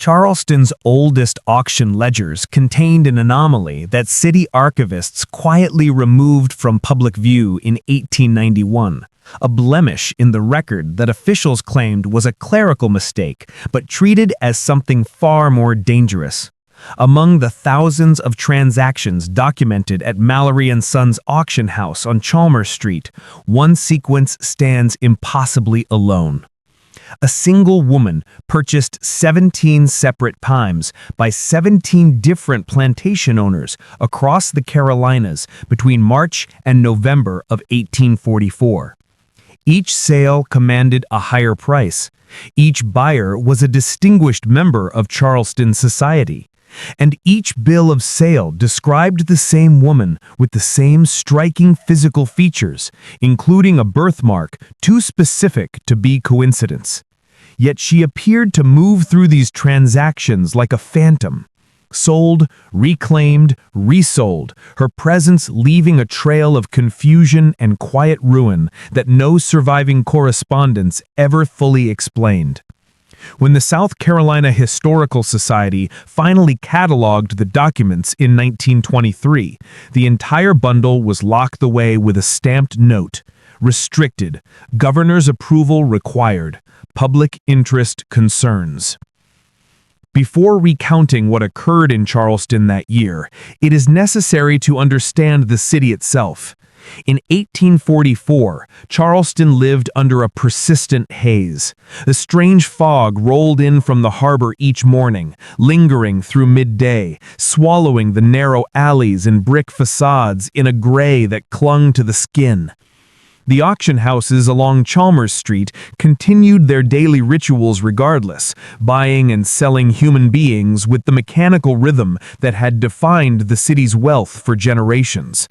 Charleston's oldest auction ledgers contained an anomaly that city archivists quietly removed from public view in 1891, a blemish in the record that officials claimed was a clerical mistake, but treated as something far more dangerous. Among the thousands of transactions documented at Mallory & Sons auction house on Chalmers Street, one sequence stands impossibly alone. A single woman purchased 17 separate times by 17 different plantation owners across the Carolinas between March and November of 1844. Each sale commanded a higher price. Each buyer was a distinguished member of Charleston society. And each bill of sale described the same woman with the same striking physical features, including a birthmark too specific to be coincidence. Yet she appeared to move through these transactions like a phantom. Sold, reclaimed, resold, her presence leaving a trail of confusion and quiet ruin that no surviving correspondence ever fully explained. When the South Carolina Historical Society finally cataloged the documents in 1923, the entire bundle was locked away with a stamped note: restricted, governor's approval required, public interest concerns. Before recounting what occurred in Charleston that year, it is necessary to understand the city itself. In 1844, Charleston lived under a persistent haze. A strange fog rolled in from the harbor each morning, lingering through midday, swallowing the narrow alleys and brick facades in a gray that clung to the skin. The auction houses along Chalmers Street continued their daily rituals regardless, buying and selling human beings with the mechanical rhythm that had defined the city's wealth for generations.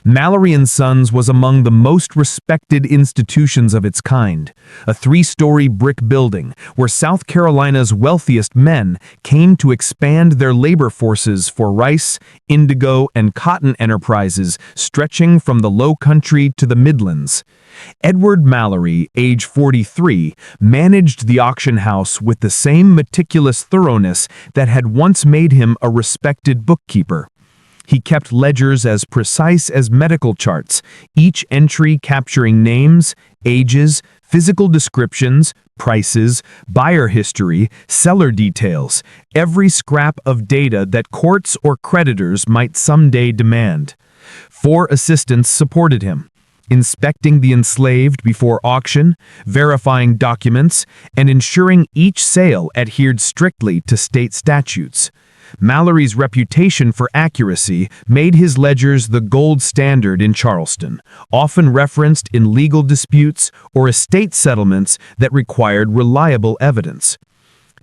Mallory & Sons was among the most respected institutions of its kind, a three-story brick building where South Carolina's wealthiest men came to expand their labor forces for rice, indigo, and cotton enterprises stretching from the Low Country to the Midlands. Edward Mallory, age 43, managed the auction house with the same meticulous thoroughness that had once made him a respected bookkeeper. He kept ledgers as precise as medical charts, each entry capturing names, ages, physical descriptions, prices, buyer history, seller details, every scrap of data that courts or creditors might someday demand. 4 assistants supported him, inspecting the enslaved before auction, verifying documents, and ensuring each sale adhered strictly to state statutes. Mallory's reputation for accuracy made his ledgers the gold standard in Charleston, often referenced in legal disputes or estate settlements that required reliable evidence.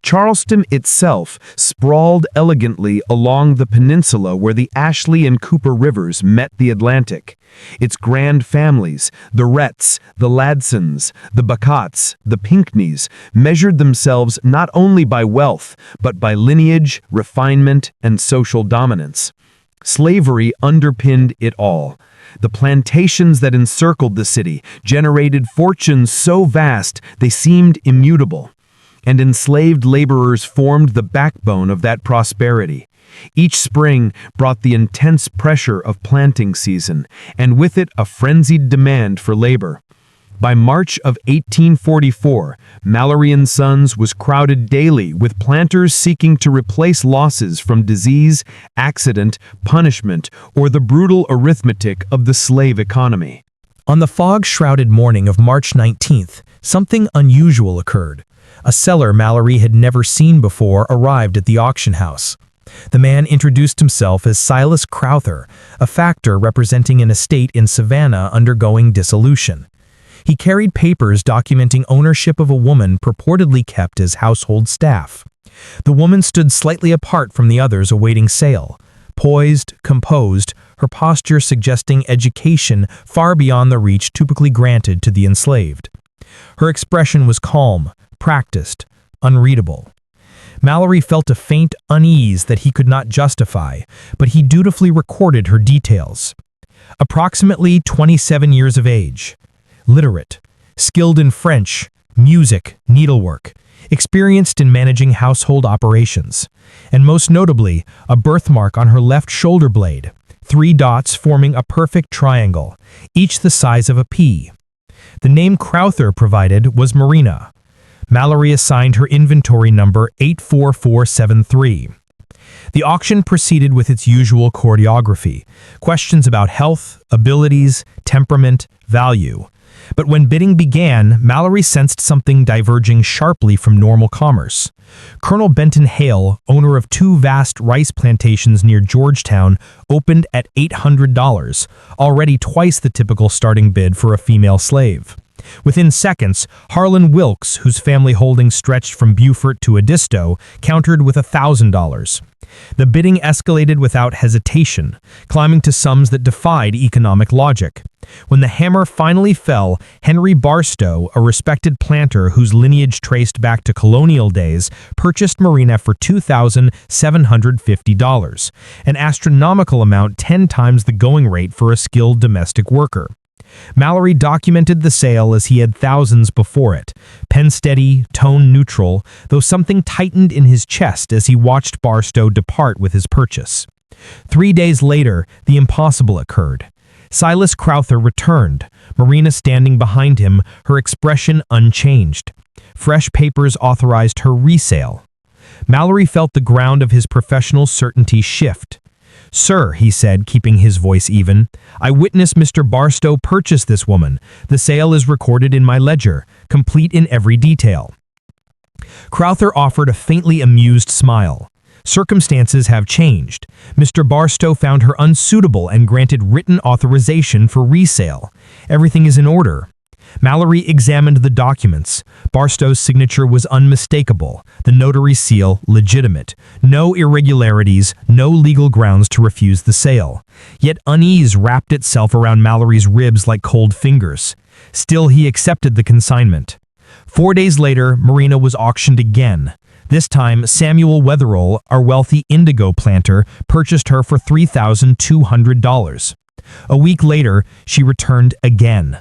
Charleston itself sprawled elegantly along the peninsula where the Ashley and Cooper rivers met the Atlantic. Its grand families, the Retts, the Ladsons, the Bacotts, the Pinckneys, measured themselves not only by wealth, but by lineage, refinement, and social dominance. Slavery underpinned it all. The plantations that encircled the city generated fortunes so vast they seemed immutable, and enslaved laborers formed the backbone of that prosperity. Each spring brought the intense pressure of planting season, and with it a frenzied demand for labor. By March of 1844, Mallory & Sons was crowded daily with planters seeking to replace losses from disease, accident, punishment, or the brutal arithmetic of the slave economy. On the fog-shrouded morning of March 19th, something unusual occurred. A seller Mallory had never seen before arrived at the auction house. The man introduced himself as Silas Crowther, a factor representing an estate in Savannah undergoing dissolution. He carried papers documenting ownership of a woman purportedly kept as household staff. The woman stood slightly apart from the others awaiting sale. Poised, composed, her posture suggesting education far beyond the reach typically granted to the enslaved. Her expression was calm, practiced, unreadable. Mallory felt a faint unease that he could not justify, but he dutifully recorded her details. Approximately 27 years of age. Literate, skilled in French, music, needlework, experienced in managing household operations, and most notably, a birthmark on her left shoulder blade, 3 dots forming a perfect triangle, each the size of a pea. The name Crowther provided was Marina. Mallory assigned her inventory number 84473. The auction proceeded with its usual choreography, questions about health, abilities, temperament, value. But when bidding began, Mallory sensed something diverging sharply from normal commerce. Colonel Benton Hale, owner of 2 vast rice plantations near Georgetown, opened at $800, already twice the typical starting bid for a female slave. Within seconds, Harlan Wilkes, whose family holdings stretched from Beaufort to Edisto, countered with $1,000. The bidding escalated without hesitation, climbing to sums that defied economic logic. When the hammer finally fell, Henry Barstow, a respected planter whose lineage traced back to colonial days, purchased Marina for $2,750, an astronomical amount 10 times the going rate for a skilled domestic worker. Mallory documented the sale as he had thousands before it, pen steady, tone neutral, though something tightened in his chest as he watched Barstow depart with his purchase. 3 days later, the impossible occurred. Silas Crowther returned, Marina standing behind him, her expression unchanged. Fresh papers authorized her resale. Mallory felt the ground of his professional certainty shift. "Sir," he said, keeping his voice even, "I witnessed Mr. Barstow purchase this woman. The sale is recorded in my ledger, complete in every detail." Crowther offered a faintly amused smile. "Circumstances have changed. Mr. Barstow found her unsuitable and granted written authorization for resale. Everything is in order." Mallory examined the documents. Barstow's signature was unmistakable, the notary seal legitimate. No irregularities, no legal grounds to refuse the sale. Yet unease wrapped itself around Mallory's ribs like cold fingers. Still, he accepted the consignment. 4 days later, Marina was auctioned again. This time, Samuel Wetherell, our wealthy indigo planter, purchased her for $3,200. A week later, she returned again.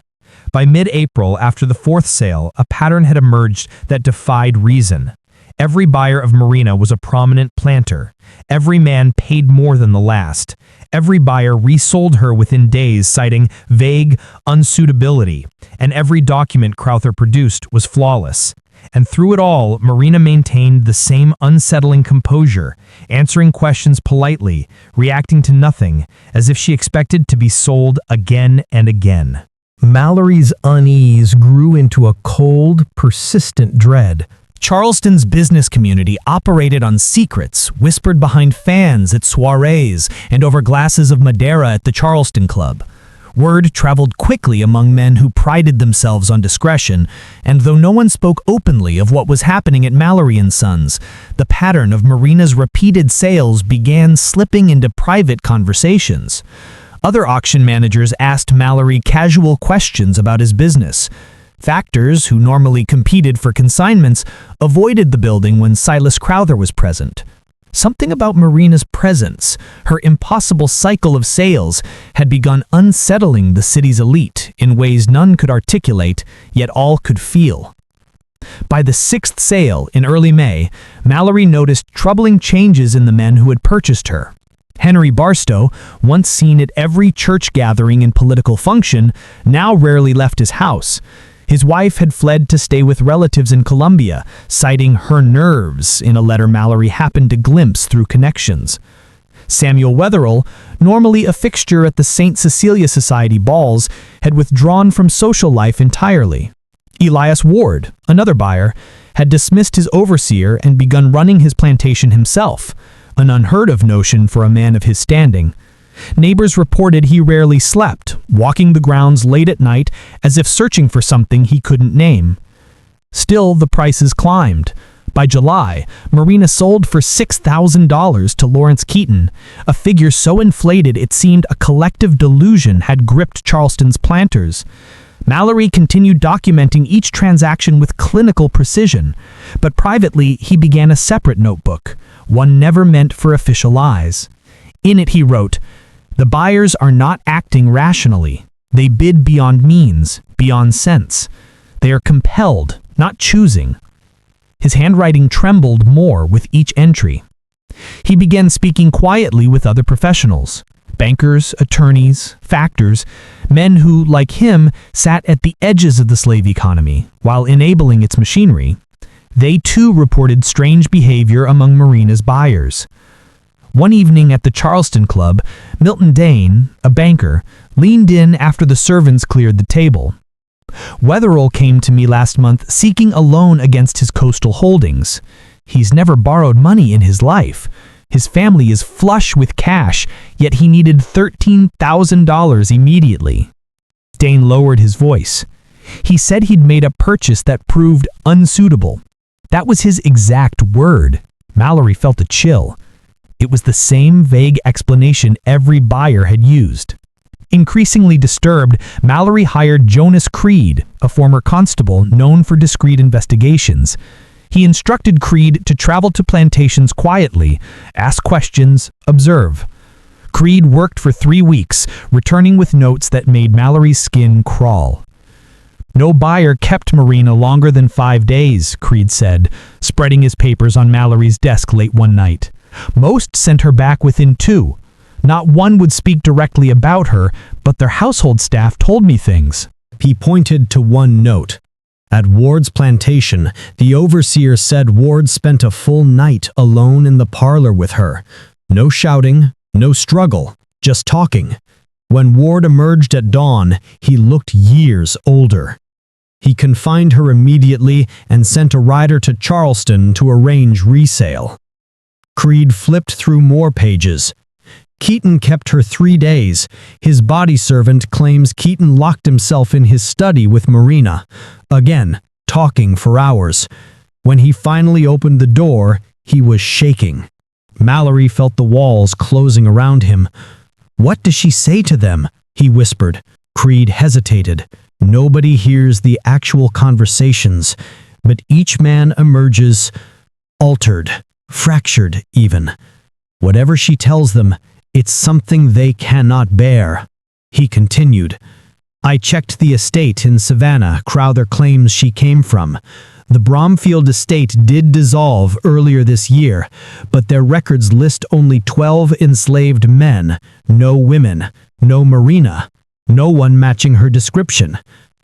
By mid-April, after the 4th sale, a pattern had emerged that defied reason. Every buyer of Marina was a prominent planter. Every man paid more than the last. Every buyer resold her within days, citing vague unsuitability, and every document Crowther produced was flawless. And through it all, Marina maintained the same unsettling composure, answering questions politely, reacting to nothing, as if she expected to be sold again and again. Mallory's unease grew into a cold, persistent dread. Charleston's business community operated on secrets, whispered behind fans at soirees and over glasses of Madeira at the Charleston Club. Word traveled quickly among men who prided themselves on discretion, and though no one spoke openly of what was happening at Mallory & Sons, the pattern of Marina's repeated sales began slipping into private conversations. Other auction managers asked Mallory casual questions about his business. Factors, who normally competed for consignments, avoided the building when Silas Crowther was present. Something about Marina's presence, her impossible cycle of sales, had begun unsettling the city's elite in ways none could articulate, yet all could feel. By the 6th sale in early May, Mallory noticed troubling changes in the men who had purchased her. Henry Barstow, once seen at every church gathering and political function, now rarely left his house. His wife had fled to stay with relatives in Columbia, citing her nerves in a letter Mallory happened to glimpse through connections. Samuel Wetherell, normally a fixture at the St. Cecilia Society balls, had withdrawn from social life entirely. Elias Ward, another buyer, had dismissed his overseer and begun running his plantation himself, an unheard-of notion for a man of his standing. Neighbors reported he rarely slept, walking the grounds late at night as if searching for something he couldn't name. Still, the prices climbed. By July, Marina sold for $6,000 to Lawrence Keaton, a figure so inflated it seemed a collective delusion had gripped Charleston's planters. Mallory continued documenting each transaction with clinical precision, but privately he began a separate notebook, one never meant for official eyes. In it he wrote, "The buyers are not acting rationally. They bid beyond means, beyond sense. They are compelled, not choosing. His handwriting trembled more with each entry. He began speaking quietly with other professionals, bankers, attorneys, factors, men who, like him, sat at the edges of the slave economy while enabling its machinery. They too reported strange behavior among Marina's buyers. One evening at the Charleston Club, Milton Dane, a banker, leaned in after the servants cleared the table. "Wetherell came to me last month seeking a loan against his coastal holdings. He's never borrowed money in his life. His family is flush with cash, yet he needed $13,000 immediately." Dane lowered his voice. He said he'd made a purchase that proved unsuitable. That was his exact word. Mallory felt a chill. It was the same vague explanation every buyer had used. Increasingly disturbed, Mallory hired Jonas Creed, a former constable known for discreet investigations. He instructed Creed to travel to plantations quietly, ask questions, observe. Creed worked for 3 weeks, returning with notes that made Mallory's skin crawl. "No buyer kept Marina longer than 5 days," Creed said, spreading his papers on Mallory's desk late one night. "Most sent her back within 2. Not one would speak directly about her, but their household staff told me things." He pointed to one note. At Ward's plantation, the overseer said Ward spent a full night alone in the parlor with her. No shouting, no struggle, just talking. When Ward emerged at dawn, he looked years older. He confined her immediately and sent a rider to Charleston to arrange resale. Creed flipped through more pages. Keaton kept her 3 days. His body servant claims Keaton locked himself in his study with Marina. Again, talking for hours. When he finally opened the door, he was shaking. Mallory felt the walls closing around him. "What does she say to them?" he whispered. Creed hesitated. Nobody hears the actual conversations, but each man emerges altered, fractured even. Whatever she tells them, it's something they cannot bear. He continued, "I checked the estate in Savannah Crowther claims she came from. The Bromfield estate did dissolve earlier this year, but their records list only 12 enslaved men, no women, no Marina, no one matching her description,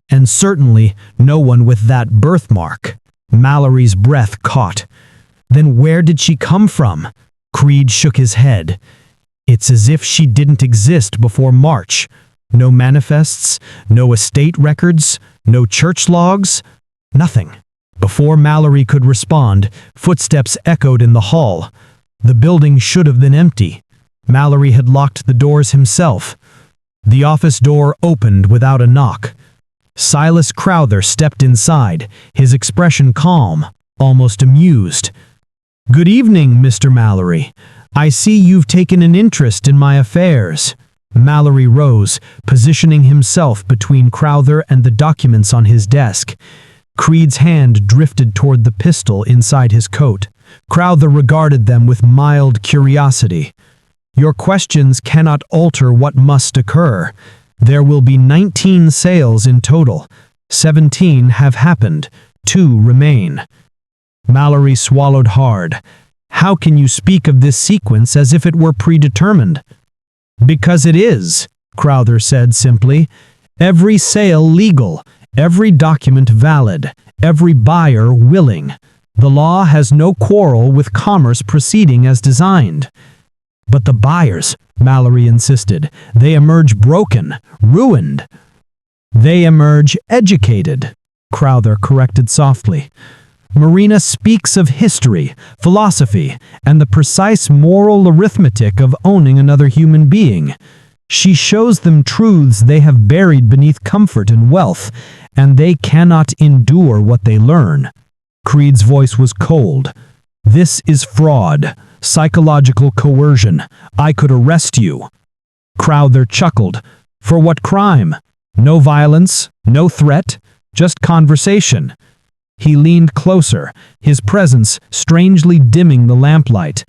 and certainly no one with that birthmark." Mallory's breath caught. "Then where did she come from?" Creed shook his head. "It's as if she didn't exist before March. No manifests, no estate records, no church logs, nothing." Before Mallory could respond, footsteps echoed in the hall. The building should have been empty. Mallory had locked the doors himself. The office door opened without a knock. Silas Crowther stepped inside, his expression calm, almost amused. "Good evening, Mr. Mallory. I see you've taken an interest in my affairs." Mallory rose, positioning himself between Crowther and the documents on his desk. Creed's hand drifted toward the pistol inside his coat. Crowther regarded them with mild curiosity. "Your questions cannot alter what must occur. There will be 19 sales in total. 17 have happened. 2 remain." Mallory swallowed hard. "How can you speak of this sequence as if it were predetermined?" "Because it is," Crowther said simply. "Every sale legal, every document valid, every buyer willing. The law has no quarrel with commerce proceeding as designed." "But the buyers," Mallory insisted, "they emerge broken, ruined." "They emerge educated," Crowther corrected softly. "Marina speaks of history, philosophy, and the precise moral arithmetic of owning another human being. She shows them truths they have buried beneath comfort and wealth, and they cannot endure what they learn." Creed's voice was cold. "This is fraud, psychological coercion. I could arrest you." Crowther chuckled. "For what crime? No violence, no threat, just conversation." He leaned closer, his presence strangely dimming the lamplight.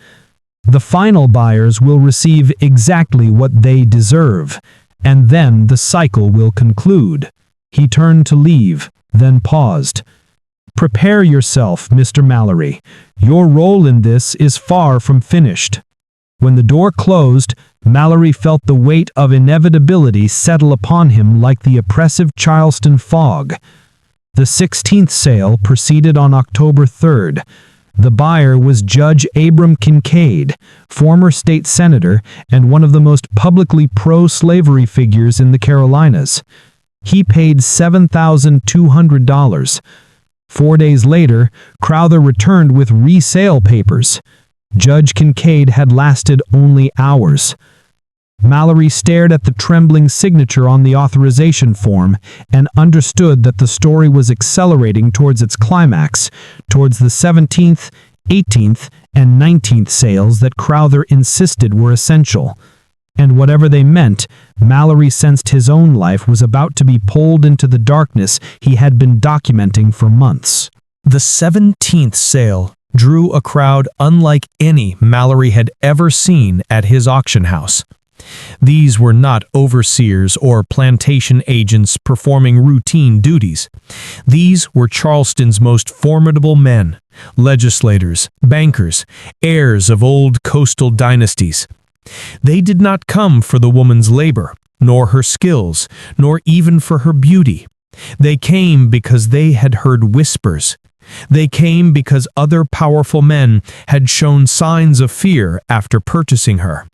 "The final buyers will receive exactly what they deserve, and then the cycle will conclude." He turned to leave, then paused. Prepare yourself, Mr. Mallory. Your role in this is far from finished." When the door closed, Mallory felt the weight of inevitability settle upon him like the oppressive Charleston fog. The 16th sale proceeded on October 3rd. The buyer was Judge Abram Kincaid, former state senator and one of the most publicly pro-slavery figures in the Carolinas. He paid $7,200. 4 days later, Crowther returned with resale papers. Judge Kincaid had lasted only hours. Mallory stared at the trembling signature on the authorization form and understood that the story was accelerating towards its climax, towards the 17th, 18th, and 19th sales that Crowther insisted were essential. And whatever they meant, Mallory sensed his own life was about to be pulled into the darkness he had been documenting for months. The 17th sale drew a crowd unlike any Mallory had ever seen at his auction house. These were not overseers or plantation agents performing routine duties. These were Charleston's most formidable men, legislators, bankers, heirs of old coastal dynasties. They did not come for the woman's labor, nor her skills, nor even for her beauty. They came because they had heard whispers. They came because other powerful men had shown signs of fear after purchasing her.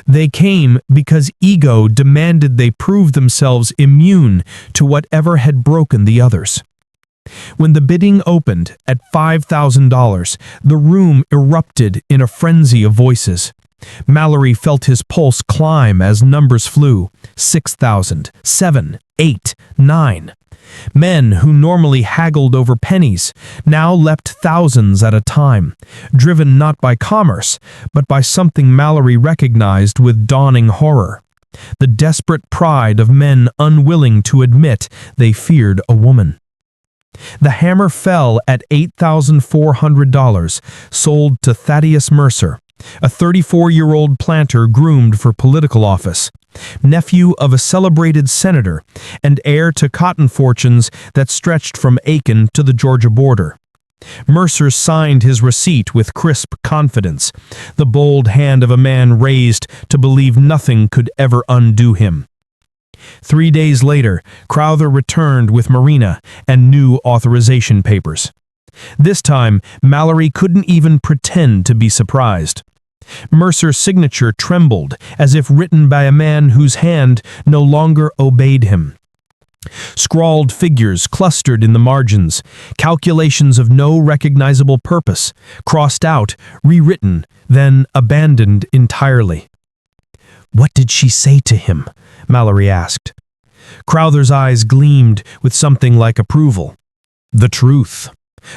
They came because ego demanded they prove themselves immune to whatever had broken the others. When the bidding opened at $5,000, the room erupted in a frenzy of voices. Mallory felt his pulse climb as numbers flew. 6,000, 7, 8, 9. Men who normally haggled over pennies now leapt thousands at a time, driven not by commerce, but by something Mallory recognized with dawning horror: the desperate pride of men unwilling to admit they feared a woman. The hammer fell at $8,400, sold to Thaddeus Mercer, a 34-year-old planter groomed for political office, nephew of a celebrated senator, and heir to cotton fortunes that stretched from Aiken to the Georgia border. Mercer signed his receipt with crisp confidence, the bold hand of a man raised to believe nothing could ever undo him. 3 days later, Crowther returned with Marina and new authorization papers. This time, Mallory couldn't even pretend to be surprised. Mercer's signature trembled as if written by a man whose hand no longer obeyed him. Scrawled figures clustered in the margins, calculations of no recognizable purpose, crossed out, rewritten, then abandoned entirely. "What did she say to him?" Mallory asked. Crowther's eyes gleamed with something like approval. "The truth.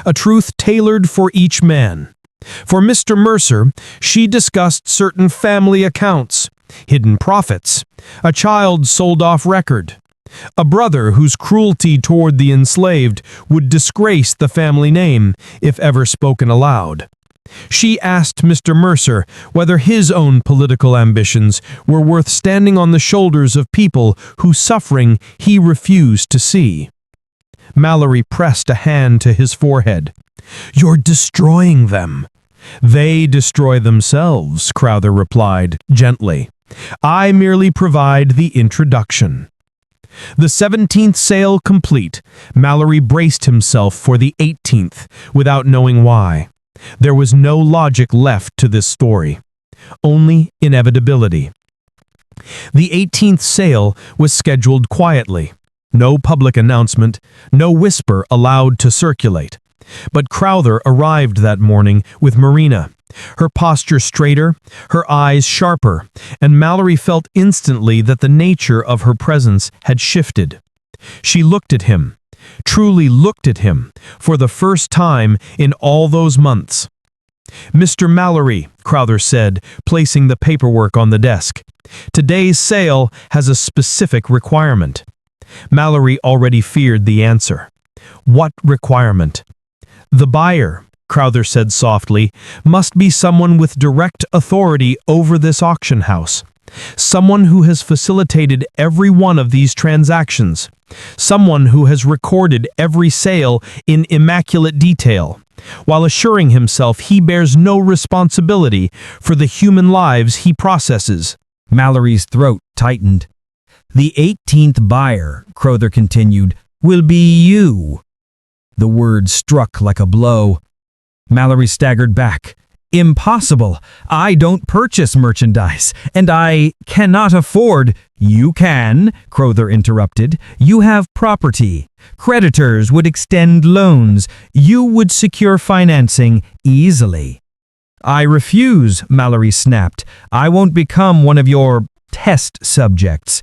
A truth tailored for each man. For Mr. Mercer, she discussed certain family accounts, hidden profits, a child sold off record, a brother whose cruelty toward the enslaved would disgrace the family name if ever spoken aloud. She asked Mr. Mercer whether his own political ambitions were worth standing on the shoulders of people whose suffering he refused to see." Mallory pressed a hand to his forehead. "You're destroying them." "They destroy themselves," Crowther replied, gently. "I merely provide the introduction." The 17th sale complete, Mallory braced himself for the 18th, without knowing why. There was no logic left to this story, only inevitability. The 18th sale was scheduled quietly. No public announcement, no whisper allowed to circulate. But Crowther arrived that morning with Marina, her posture straighter, her eyes sharper, and Mallory felt instantly that the nature of her presence had shifted. She looked at him, truly looked at him, for the first time in all those months. "Mr. Mallory," Crowther said, placing the paperwork on the desk, "today's sale has a specific requirement." Mallory already feared the answer. What requirement? "The buyer," Crowther said softly, "must be someone with direct authority over this auction house. Someone who has facilitated every one of these transactions. Someone who has recorded every sale in immaculate detail, while assuring himself he bears no responsibility for the human lives he processes. Mallory's throat tightened. The 18th buyer, Crowther continued, will be you. The word struck like a blow. Mallory staggered back. Impossible. I don't purchase merchandise, and I cannot afford— You can, Crowther interrupted. You have property. Creditors would extend loans. You would secure financing easily. I refuse, Mallory snapped. I won't become one of your test subjects.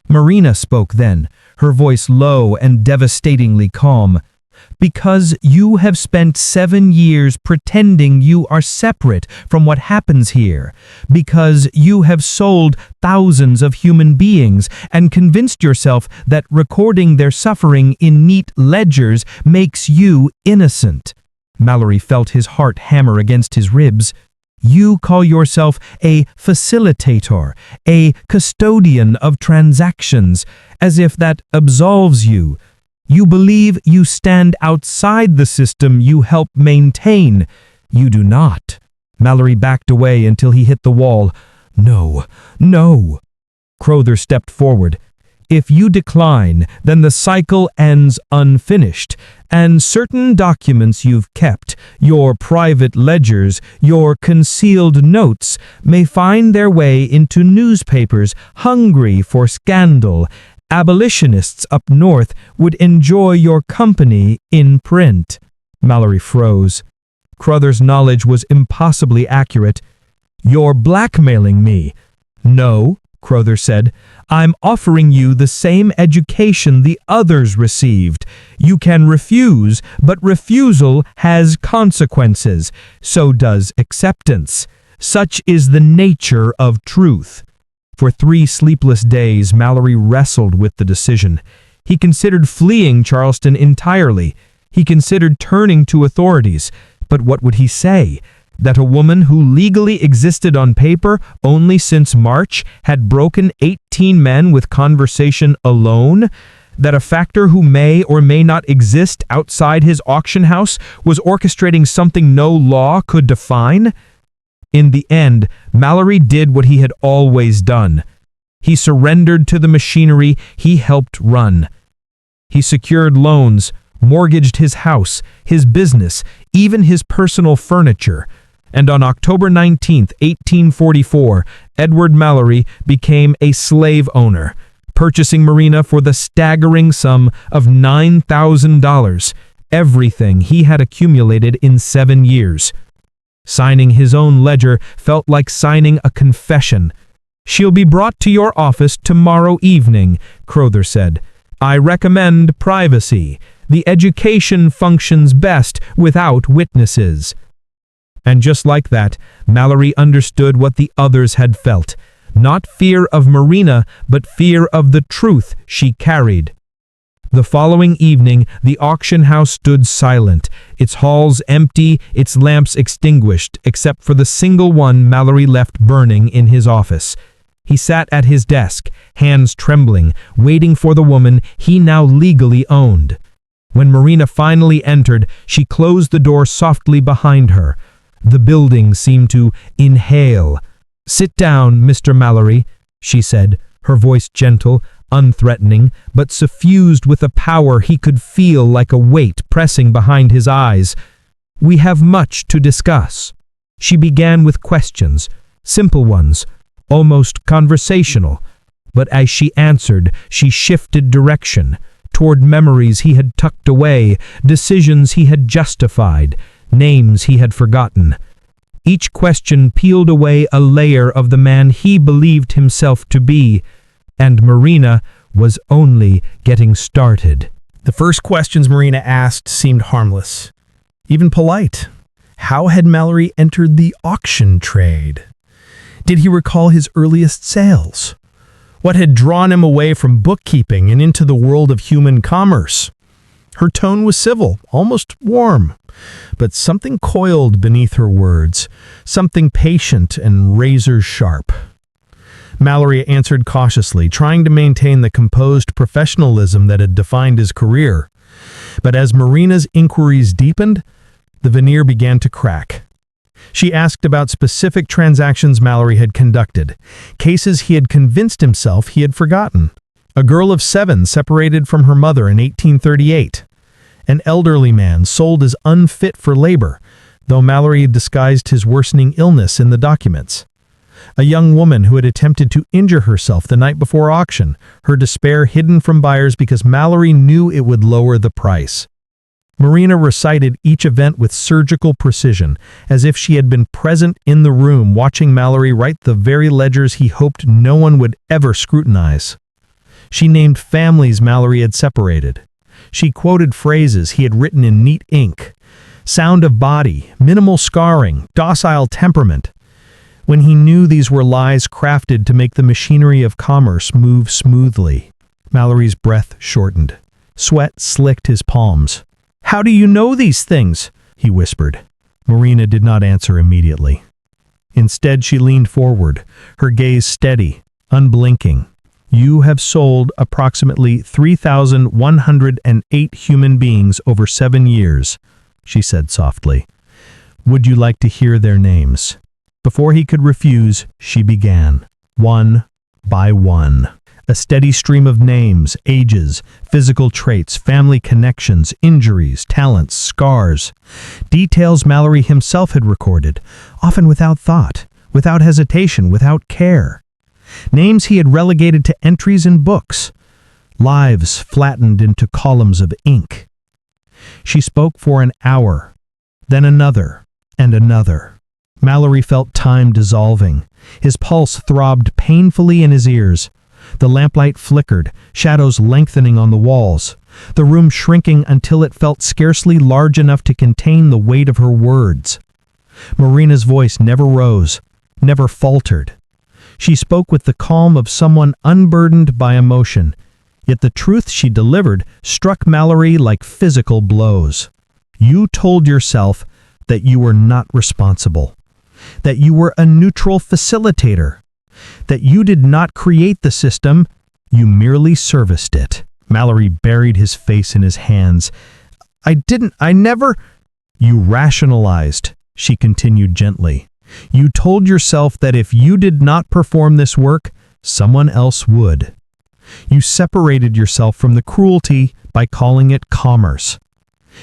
Marina spoke then, her voice low and devastatingly calm. Because you have spent 7 years pretending you are separate from what happens here. Because you have sold thousands of human beings and convinced yourself that recording their suffering in neat ledgers makes you innocent. Mallory felt his heart hammer against his ribs. You call yourself a facilitator, a custodian of transactions, as if that absolves you. You believe you stand outside the system you help maintain. You do not. Mallory backed away until he hit the wall. No, no. Crowther stepped forward. If you decline, then the cycle ends unfinished, and certain documents you've kept, your private ledgers, your concealed notes, may find their way into newspapers hungry for scandal. Abolitionists up north would enjoy your company in print. Mallory froze. Crowther's knowledge was impossibly accurate. You're blackmailing me. No, Crowther said. I'm offering you the same education the others received. You can refuse, but refusal has consequences. So does acceptance. Such is the nature of truth. For 3 sleepless days, Mallory wrestled with the decision. He considered fleeing Charleston entirely. He considered turning to authorities. But what would he say? That a woman who legally existed on paper only since March had broken 18 men with conversation alone? That a factor who may or may not exist outside his auction house was orchestrating something no law could define? In the end, Mallory did what he had always done. He surrendered to the machinery he helped run. He secured loans, mortgaged his house, his business, even his personal furniture. And on October 19, 1844, Edward Mallory became a slave owner, purchasing Marina for the staggering sum of $9,000, everything he had accumulated in 7 years. Signing his own ledger felt like signing a confession. She'll be brought to your office tomorrow evening, Crowther said. I recommend privacy. The education functions best without witnesses. And just like that, Mallory understood what the others had felt. Not fear of Marina, but fear of the truth she carried. The following evening, the auction house stood silent, its halls empty, its lamps extinguished, except for the single one Mallory left burning in his office. He sat at his desk, hands trembling, waiting for the woman he now legally owned. When Marina finally entered, she closed the door softly behind her. The building seemed to inhale. Sit down, Mr. Mallory, she said, her voice gentle, unthreatening, but suffused with a power he could feel like a weight pressing behind his eyes. We have much to discuss. She began with questions, simple ones, almost conversational. But as she answered, she shifted direction, toward memories he had tucked away, decisions he had justified, names he had forgotten. Each question peeled away a layer of the man he believed himself to be, and Marina was only getting started. The first questions Marina asked seemed harmless, even polite. How had Mallory entered the auction trade? Did he recall his earliest sales? What had drawn him away from bookkeeping and into the world of human commerce? Her tone was civil, almost warm, but something coiled beneath her words, something patient and razor-sharp. Mallory answered cautiously, trying to maintain the composed professionalism that had defined his career. But as Marina's inquiries deepened, the veneer began to crack. She asked about specific transactions Mallory had conducted, cases he had convinced himself he had forgotten. A girl of 7 separated from her mother in 1838. An elderly man sold as unfit for labor, though Mallory had disguised his worsening illness in the documents. A young woman who had attempted to injure herself the night before auction, her despair hidden from buyers because Mallory knew it would lower the price. Marina recited each event with surgical precision, as if she had been present in the room watching Mallory write the very ledgers he hoped no one would ever scrutinize. She named families Mallory had separated. She quoted phrases he had written in neat ink. Sound of body, minimal scarring, docile temperament. When he knew these were lies crafted to make the machinery of commerce move smoothly. Mallory's breath shortened. Sweat slicked his palms. "How do you know these things?" he whispered. Marina did not answer immediately. Instead, she leaned forward, her gaze steady, unblinking. "You have sold approximately 3,108 human beings over 7 years, she said softly. "Would you like to hear their names?" Before he could refuse, she began, one by one. A steady stream of names, ages, physical traits, family connections, injuries, talents, scars. Details Mallory himself had recorded, often without thought, without hesitation, without care. Names he had relegated to entries in books. Lives flattened into columns of ink. She spoke for an hour, then another and another. Mallory felt time dissolving. His pulse throbbed painfully in his ears. The lamplight flickered, shadows lengthening on the walls, the room shrinking until it felt scarcely large enough to contain the weight of her words. Marina's voice never rose, never faltered. She spoke with the calm of someone unburdened by emotion, yet the truth she delivered struck Mallory like physical blows. You told yourself that you were not responsible, that you were a neutral facilitator, that you did not create the system, you merely serviced it. Mallory buried his face in his hands. I never... You rationalized, she continued gently. You told yourself that if you did not perform this work, someone else would. You separated yourself from the cruelty by calling it commerce.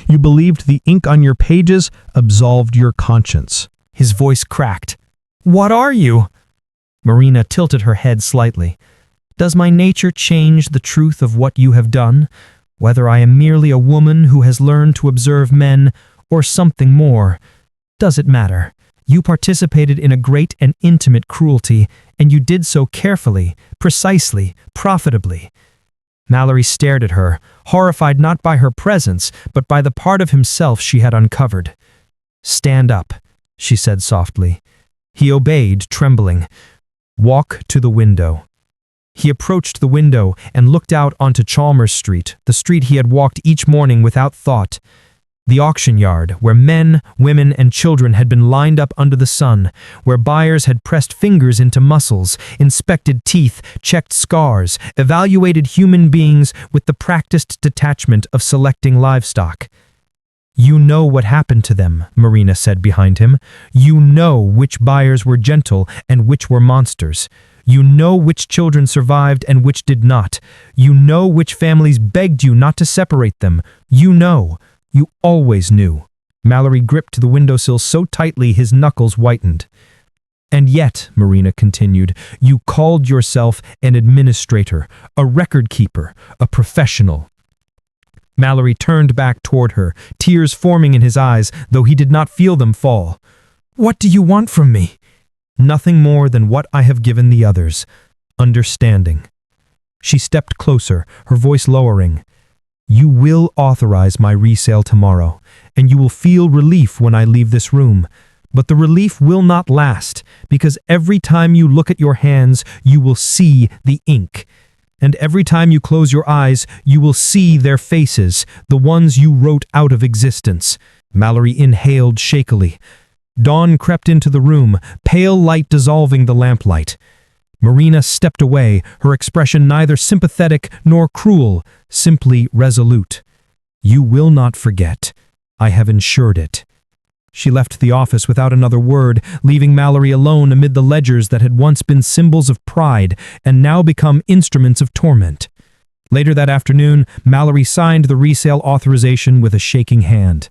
You believed the ink on your pages absolved your conscience. His voice cracked. "What are you?" Marina tilted her head slightly. "Does my nature change the truth of what you have done? Whether I am merely a woman who has learned to observe men, or something more? Does it matter? You participated in a great and intimate cruelty, and you did so carefully, precisely, profitably." Mallory stared at her, horrified not by her presence, but by the part of himself she had uncovered. "Stand up," she said softly. He obeyed, trembling. "Walk to the window." He approached the window and looked out onto Chalmers Street, the street he had walked each morning without thought. The auction yard, where men, women, and children had been lined up under the sun, where buyers had pressed fingers into muscles, inspected teeth, checked scars, evaluated human beings with the practiced detachment of selecting livestock. "You know what happened to them," Marina said behind him. "You know which buyers were gentle and which were monsters. You know which children survived and which did not. You know which families begged you not to separate them. You know. You always knew." Mallory gripped the windowsill so tightly his knuckles whitened. "And yet," Marina continued, "you called yourself an administrator, a record keeper, a professional." Mallory turned back toward her, tears forming in his eyes, though he did not feel them fall. "What do you want from me?" "Nothing more than what I have given the others. Understanding." She stepped closer, her voice lowering. "You will authorize my resale tomorrow, and you will feel relief when I leave this room. But the relief will not last, because every time you look at your hands, you will see the ink. And every time you close your eyes, you will see their faces, the ones you wrote out of existence." Mallory inhaled shakily. Dawn crept into the room, pale light dissolving the lamplight. Marina stepped away, her expression neither sympathetic nor cruel, simply resolute. "You will not forget. I have ensured it." She left the office without another word, leaving Mallory alone amid the ledgers that had once been symbols of pride and now become instruments of torment. Later that afternoon, Mallory signed the resale authorization with a shaking hand.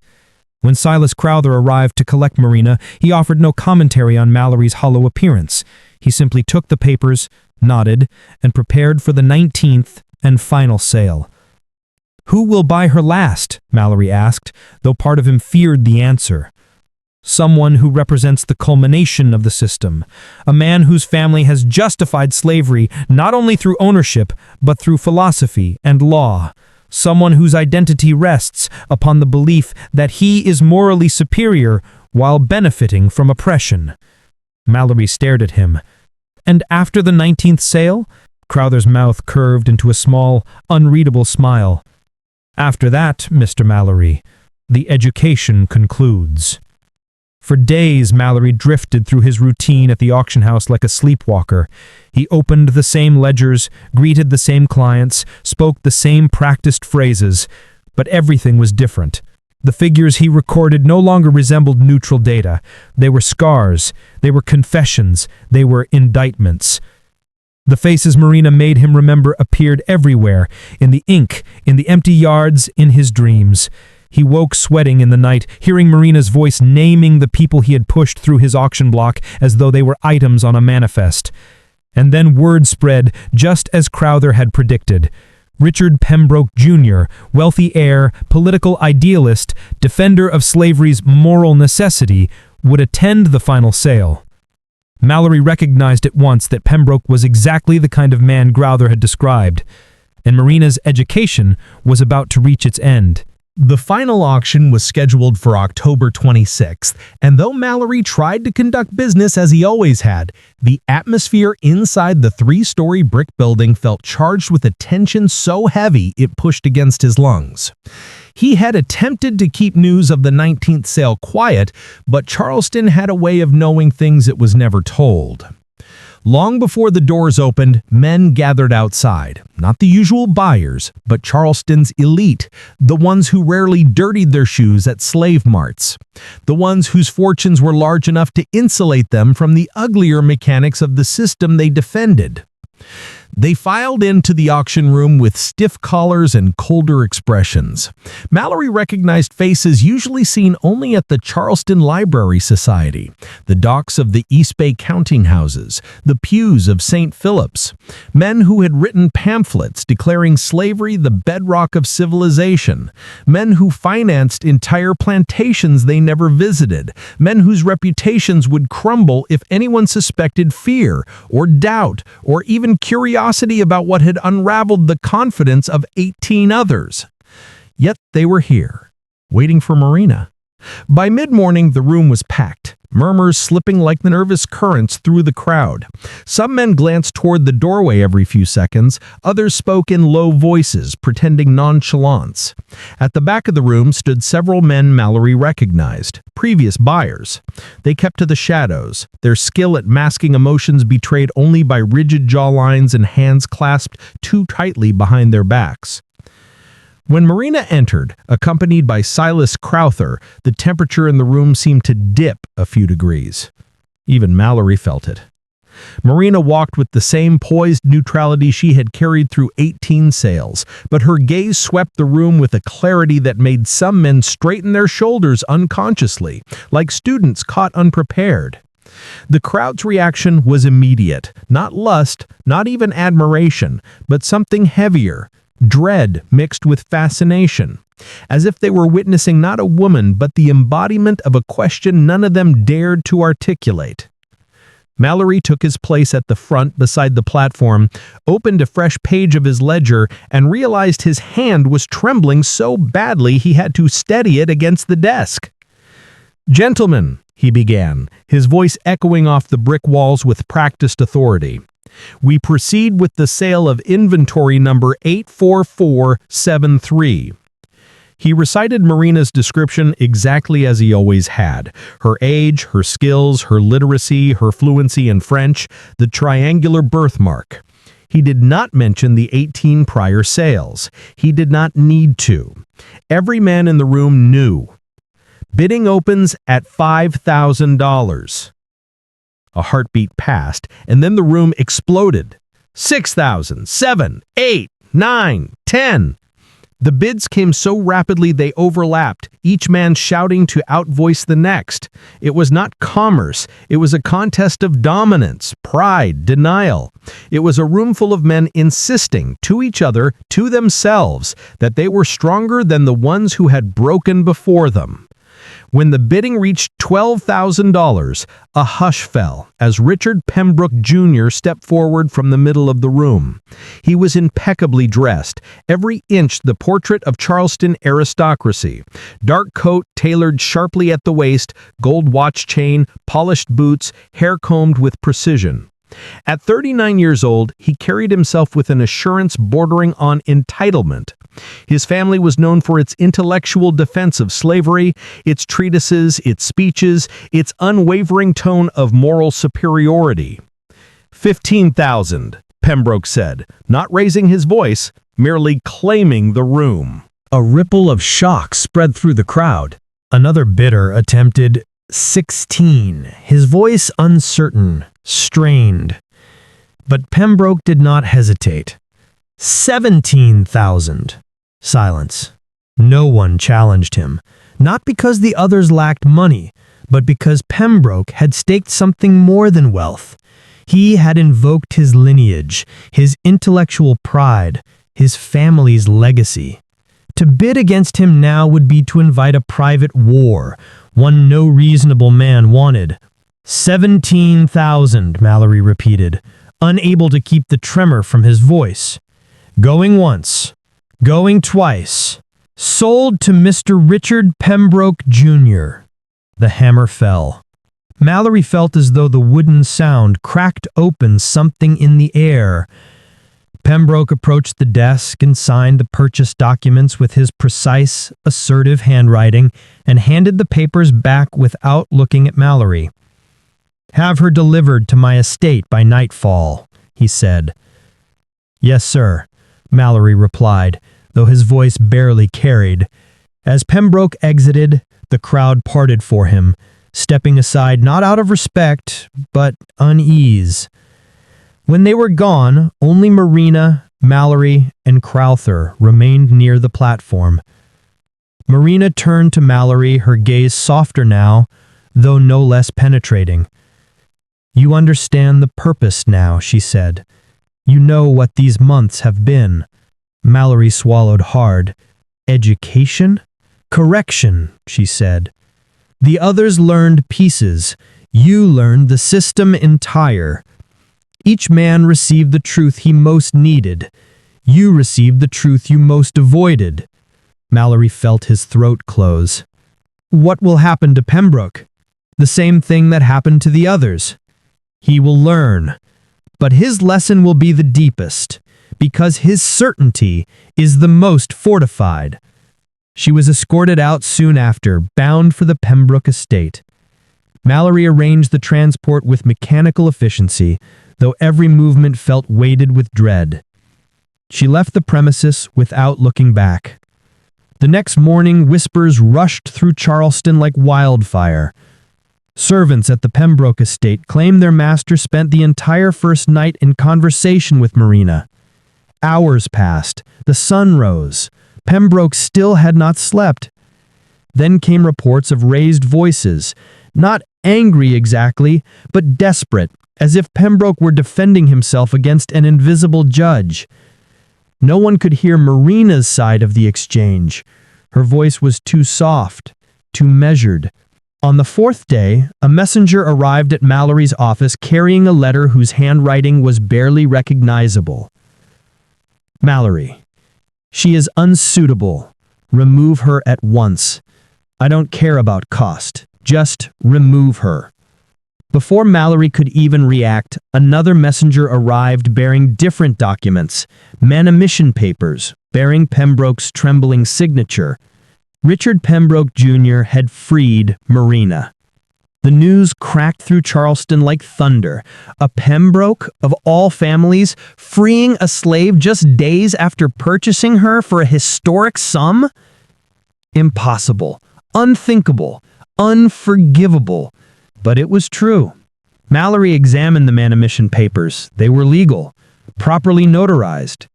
When Silas Crowther arrived to collect Marina, he offered no commentary on Mallory's hollow appearance. He simply took the papers, nodded, and prepared for the 19th and final sale. "Who will buy her last?" Mallory asked, though part of him feared the answer. "Someone who represents the culmination of the system, a man whose family has justified slavery not only through ownership, but through philosophy and law. Someone whose identity rests upon the belief that he is morally superior while benefiting from oppression." Mallory stared at him. "And after the 19th sale?" Crowther's mouth curved into a small, unreadable smile. "After that, Mr. Mallory, the education concludes." For days, Mallory drifted through his routine at the auction house like a sleepwalker. He opened the same ledgers, greeted the same clients, spoke the same practiced phrases, but everything was different. The figures he recorded no longer resembled neutral data. They were scars, they were confessions, they were indictments. The faces Marina made him remember appeared everywhere, in the ink, in the empty yards, in his dreams. He woke sweating in the night, hearing Marina's voice naming the people he had pushed through his auction block as though they were items on a manifest. And then word spread, just as Crowther had predicted. Richard Pembroke Jr., wealthy heir, political idealist, defender of slavery's moral necessity, would attend the final sale. Mallory recognized at once that Pembroke was exactly the kind of man Crowther had described, and Marina's education was about to reach its end. The final auction was scheduled for October 26th, and though Mallory tried to conduct business as he always had, the atmosphere inside the three-story brick building felt charged with a tension so heavy it pushed against his lungs. He had attempted to keep news of the 19th sale quiet, but Charleston had a way of knowing things it was never told. Long before the doors opened, men gathered outside. Not the usual buyers, but Charleston's elite, the ones who rarely dirtied their shoes at slave marts. The ones whose fortunes were large enough to insulate them from the uglier mechanics of the system they defended. They filed into the auction room with stiff collars and colder expressions. Mallory recognized faces usually seen only at the Charleston Library Society, the docks of the East Bay counting houses, the pews of St. Philip's. Men who had written pamphlets declaring slavery the bedrock of civilization. Men who financed entire plantations they never visited. Men whose reputations would crumble if anyone suspected fear or doubt or even curiosity about what had unraveled the confidence of 18 others. Yet they were here, waiting for Marina. By mid-morning, the room was packed, murmurs slipping like the nervous currents through the crowd. Some men glanced toward the doorway every few seconds, others spoke in low voices, pretending nonchalance. At the back of the room stood several men Mallory recognized, previous buyers. They kept to the shadows, their skill at masking emotions betrayed only by rigid jawlines and hands clasped too tightly behind their backs. When Marina entered, accompanied by Silas Crowther, the temperature in the room seemed to dip a few degrees. Even Mallory felt it. Marina walked with the same poised neutrality she had carried through 18 sales, but her gaze swept the room with a clarity that made some men straighten their shoulders unconsciously, like students caught unprepared. The crowd's reaction was immediate, not lust, not even admiration, but something heavier. Dread mixed with fascination, as if they were witnessing not a woman but the embodiment of a question none of them dared to articulate. Mallory took his place at the front beside the platform, opened a fresh page of his ledger, and realized his hand was trembling so badly he had to steady it against the desk. "Gentlemen," he began, his voice echoing off the brick walls with practiced authority. "We proceed with the sale of inventory number 84473. He recited Marina's description exactly as he always had. Her age, her skills, her literacy, her fluency in French, the triangular birthmark. He did not mention the 18 prior sales. He did not need to. Every man in the room knew. Bidding opens at $5,000. A heartbeat passed, and then the room exploded. 6,000, 7, 8, 9, 10. The bids came so rapidly they overlapped, each man shouting to outvoice the next. It was not commerce. It was a contest of dominance, pride, denial. It was a room full of men insisting, to each other, to themselves, that they were stronger than the ones who had broken before them. When the bidding reached $12,000, a hush fell as Richard Pembroke Jr. stepped forward from the middle of the room. He was impeccably dressed, every inch the portrait of Charleston aristocracy. Dark coat tailored sharply at the waist, gold watch chain, polished boots, hair combed with precision. At 39 years old, he carried himself with an assurance bordering on entitlement. His family was known for its intellectual defense of slavery, its treatises, its speeches, its unwavering tone of moral superiority. 15,000, Pembroke said, not raising his voice, merely claiming the room. A ripple of shock spread through the crowd. Another bidder attempted 16, his voice uncertain, strained. But Pembroke did not hesitate. 17,000. Silence. No one challenged him, not because the others lacked money, but because Pembroke had staked something more than wealth. He had invoked his lineage, his intellectual pride, his family's legacy. To bid against him now would be to invite a private war, one no reasonable man wanted. 17,000, Mallory repeated, unable to keep the tremor from his voice. Going once. Going twice. Sold to Mr. Richard Pembroke Jr. The hammer fell. Mallory felt as though the wooden sound cracked open something in the air. Pembroke approached the desk and signed the purchase documents with his precise, assertive handwriting and handed the papers back without looking at Mallory. "Have her delivered to my estate by nightfall," he said. "Yes, sir," Mallory replied, though his voice barely carried. As Pembroke exited, the crowd parted for him, stepping aside not out of respect, but unease. When they were gone, only Marina, Mallory, and Crowther remained near the platform. Marina turned to Mallory, her gaze softer now, though no less penetrating. "You understand the purpose now," she said. "You know what these months have been." Mallory swallowed hard. "Education?" "Correction," she said. "The others learned pieces. You learned the system entire. Each man received the truth he most needed. You received the truth you most avoided." Mallory felt his throat close. "What will happen to Pembroke?" "The same thing that happened to the others. He will learn. But his lesson will be the deepest, because his certainty is the most fortified." She was escorted out soon after, bound for the Pembroke estate. Mallory arranged the transport with mechanical efficiency, though every movement felt weighted with dread. She left the premises without looking back. The next morning, whispers rushed through Charleston like wildfire. Servants at the Pembroke estate claimed their master spent the entire first night in conversation with Marina. Hours passed. The sun rose. Pembroke still had not slept. Then came reports of raised voices, not angry exactly, but desperate, as if Pembroke were defending himself against an invisible judge. No one could hear Marina's side of the exchange. Her voice was too soft, too measured. On the fourth day, a messenger arrived at Mallory's office carrying a letter whose handwriting was barely recognizable. "Mallory, she is unsuitable. Remove her at once. I don't care about cost. Just remove her." Before Mallory could even react, another messenger arrived bearing different documents, manumission papers, bearing Pembroke's trembling signature. Richard Pembroke Jr. had freed Marina. The news cracked through Charleston like thunder. A Pembroke, of all families, freeing a slave just days after purchasing her for a historic sum? Impossible, unthinkable, unforgivable. But it was true. Mallory examined the manumission papers. They were legal, properly notarized.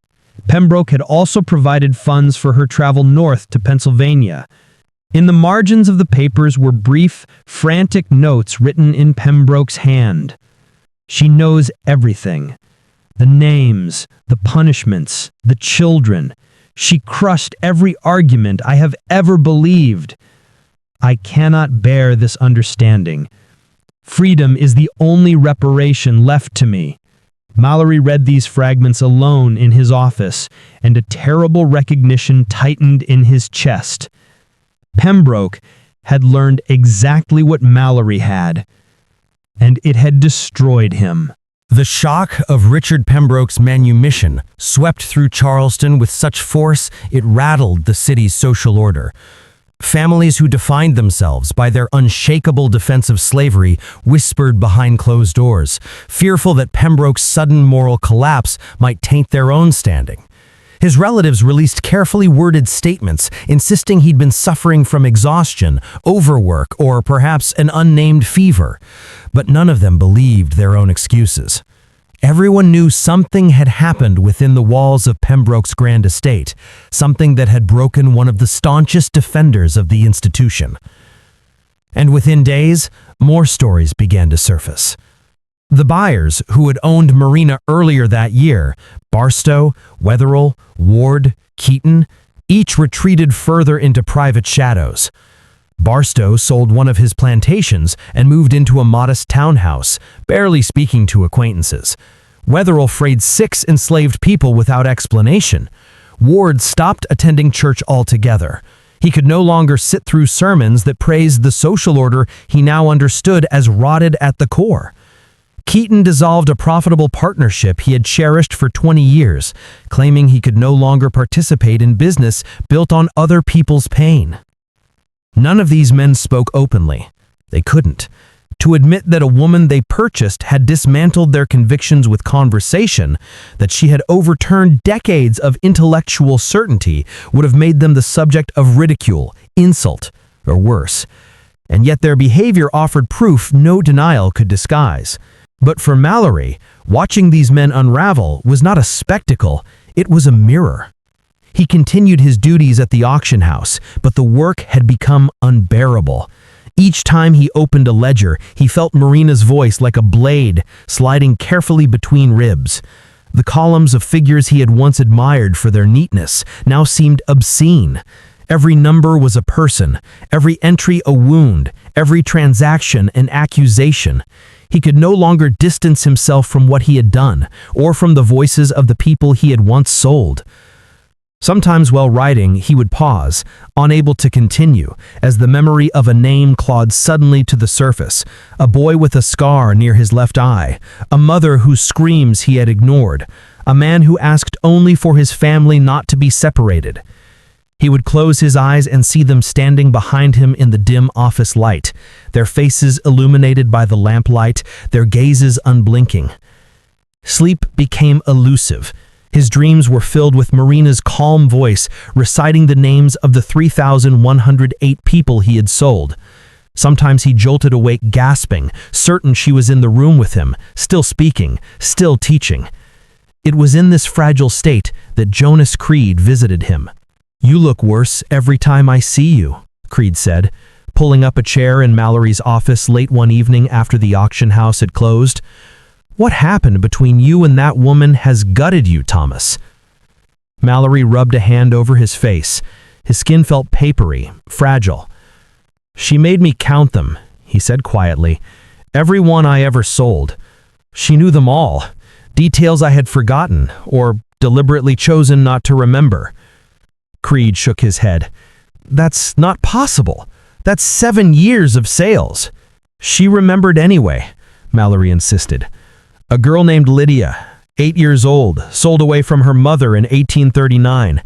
Pembroke had also provided funds for her travel north to Pennsylvania. In the margins of the papers were brief, frantic notes written in Pembroke's hand. She knows everything. The names, the punishments, the children. She crushed every argument I have ever believed. I cannot bear this understanding. Freedom is the only reparation left to me. Mallory read these fragments alone in his office, and a terrible recognition tightened in his chest. Pembroke had learned exactly what Mallory had, and it had destroyed him. The shock of Richard Pembroke's manumission swept through Charleston with such force it rattled the city's social order. Families who defined themselves by their unshakable defense of slavery whispered behind closed doors, fearful that Pembroke's sudden moral collapse might taint their own standing. His relatives released carefully worded statements insisting he'd been suffering from exhaustion, overwork, or perhaps an unnamed fever. But none of them believed their own excuses. Everyone knew something had happened within the walls of Pembroke's grand estate, something that had broken one of the staunchest defenders of the institution. And within days, more stories began to surface. The buyers who had owned Marina earlier that year, Barstow, Wetherill, Ward, Keaton, each retreated further into private shadows. Barstow sold one of his plantations and moved into a modest townhouse, barely speaking to acquaintances. Wetherill freed 6 enslaved people without explanation. Ward stopped attending church altogether. He could no longer sit through sermons that praised the social order he now understood as rotted at the core. Keaton dissolved a profitable partnership he had cherished for 20 years, claiming he could no longer participate in business built on other people's pain. None of these men spoke openly. They couldn't. To admit that a woman they purchased had dismantled their convictions with conversation, that she had overturned decades of intellectual certainty, would have made them the subject of ridicule, insult, or worse. And yet their behavior offered proof no denial could disguise. But for Mallory, watching these men unravel was not a spectacle, it was a mirror. He continued his duties at the auction house, but the work had become unbearable. Each time he opened a ledger, he felt Marina's voice like a blade sliding carefully between ribs. The columns of figures he had once admired for their neatness now seemed obscene. Every number was a person, every entry a wound, every transaction an accusation. He could no longer distance himself from what he had done, or from the voices of the people he had once sold. Sometimes while writing, he would pause, unable to continue, as the memory of a name clawed suddenly to the surface. A boy with a scar near his left eye, a mother whose screams he had ignored, a man who asked only for his family not to be separated. He would close his eyes and see them standing behind him in the dim office light, their faces illuminated by the lamplight, their gazes unblinking. Sleep became elusive. His dreams were filled with Marina's calm voice reciting the names of the 3,108 people he had sold. Sometimes he jolted awake gasping, certain she was in the room with him, still speaking, still teaching. It was in this fragile state that Jonas Creed visited him. "You look worse every time I see you," Creed said, pulling up a chair in Mallory's office late one evening after the auction house had closed. "What happened between you and that woman has gutted you, Thomas." Mallory rubbed a hand over his face. His skin felt papery, fragile. "She made me count them," he said quietly. "Every one I ever sold. She knew them all. Details I had forgotten, or deliberately chosen not to remember." Creed shook his head. "That's not possible. That's 7 years of sales." "She remembered anyway," Mallory insisted. "A girl named Lydia, 8 years old, sold away from her mother in 1839.